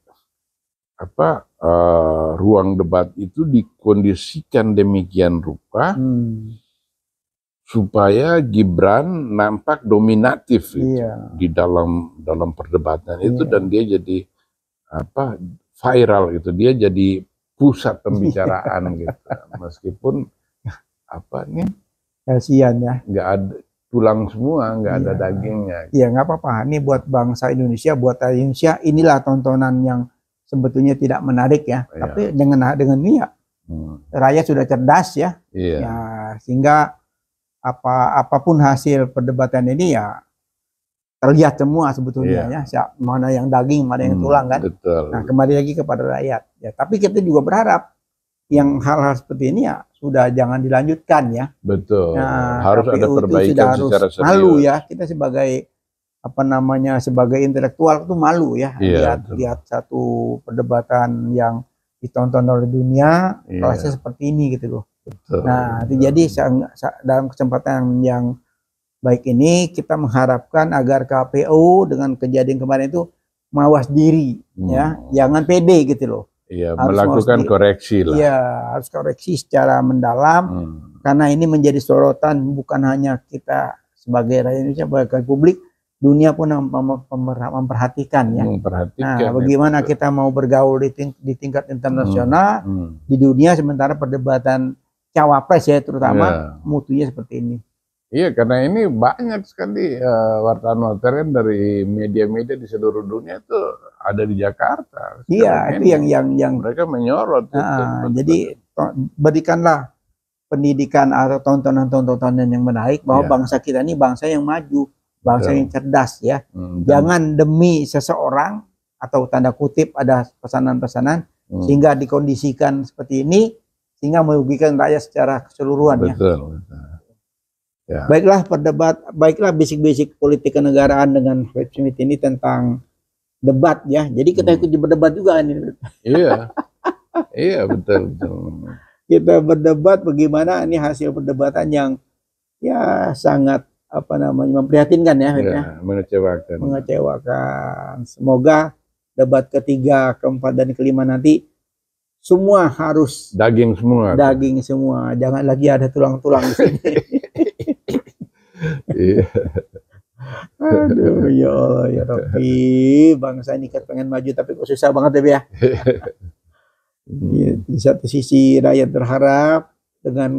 ruang debat itu dikondisikan demikian rupa supaya Gibran nampak dominatif di dalam perdebatan itu dan dia jadi viral gitu, dia jadi pusat pembicaraan gitu, meskipun kasihan ya, nggak ada tulang semua, nggak ada dagingnya. Iya nggak apa-apa, ini buat bangsa Indonesia, buat Indonesia inilah tontonan yang sebetulnya tidak menarik ya, tapi dengan ini ya rakyat sudah cerdas ya, sehingga apapun hasil perdebatan ini ya terlihat semua sebetulnya ya, mana yang daging, mana yang tulang kan. Betul. Nah kembali lagi kepada rakyat ya, tapi kita juga berharap yang hal-hal seperti ini ya sudah jangan dilanjutkan ya. Betul. Nah, harus ada perbaikan secara serius. Malu ya kita sebagai apa namanya sebagai intelektual itu malu ya lihat satu perdebatan yang ditonton oleh dunia kelasnya seperti ini gitu loh. Nah, jadi dalam kesempatan yang baik ini kita mengharapkan agar KPU dengan kejadian kemarin itu mawas diri ya, jangan pede gitu loh. Iya, melakukan koreksi lah. Iya, harus koreksi secara mendalam karena ini menjadi sorotan bukan hanya kita sebagai rakyat Indonesia, sebagai publik, dunia pun memperhatikan ya. Nah, bagaimana kita mau bergaul di tingkat internasional di dunia sementara perdebatan cawapres ya terutama mutunya seperti ini. Iya, karena ini banyak sekali wartawan-wartawan dari media-media di seluruh dunia itu ada di Jakarta. Iya, itu yang mereka menyorot. Jadi berikanlah pendidikan atau tontonan-tontonan yang menarik bahwa bangsa kita ini bangsa yang maju, bangsa yang cerdas ya. Jangan demi seseorang atau tanda kutip ada pesanan-pesanan sehingga dikondisikan seperti ini sehingga merugikan rakyat secara keseluruhan ya. Ya. Baiklah bisik-bisik politik kenegaraan dengan Habib Smith ini tentang debat ya. Jadi kita ikut berdebat juga ini. Iya. Iya, betul. Kita berdebat bagaimana ini hasil perdebatan yang ya sangat memprihatinkan ya. Mengecewakan. Semoga debat ketiga, keempat dan kelima nanti semua harus daging semua. Daging semua. Jangan lagi ada tulang-tulang di sini. Aduh ya Allah ya Rabbi, bangsa ini kan pengen maju tapi kok susah banget ya. Di satu sisi rakyat berharap dengan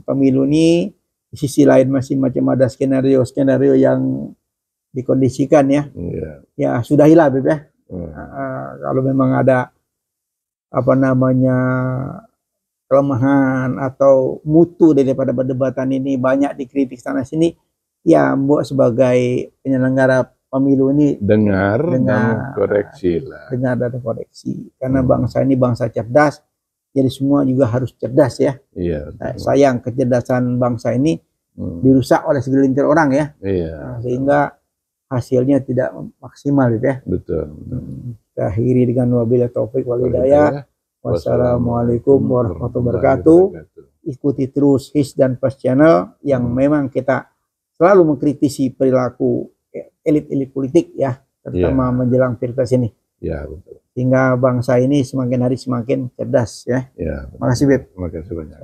pemilu ini, di sisi lain masih macam ada skenario yang dikondisikan ya. Ya sudahilah Beb ya. Kalau memang ada kelemahan atau mutu daripada perdebatan ini banyak dikritik sana sini, ya Mbok sebagai penyelenggara pemilu ini dengar dan koreksi lah. Dengar dan koreksi karena bangsa ini bangsa cerdas, jadi semua juga harus cerdas ya. Iya. Sayang kecerdasan bangsa ini dirusak oleh segelintir orang ya. Iya. Sehingga hasilnya tidak maksimal ya. Betul. Kita akhiri dengan wabillahi taufik wal hidayah. Wassalamualaikum warahmatullahi wabarakatuh. Ikuti terus His dan Pers Channel yang memang kita selalu mengkritisi perilaku elit-elit politik ya, terutama menjelang pilpres ini. Ya, betul. Sehingga bangsa ini semakin hari semakin cerdas ya. Ya. Makasih Beb. Terima kasih banyak.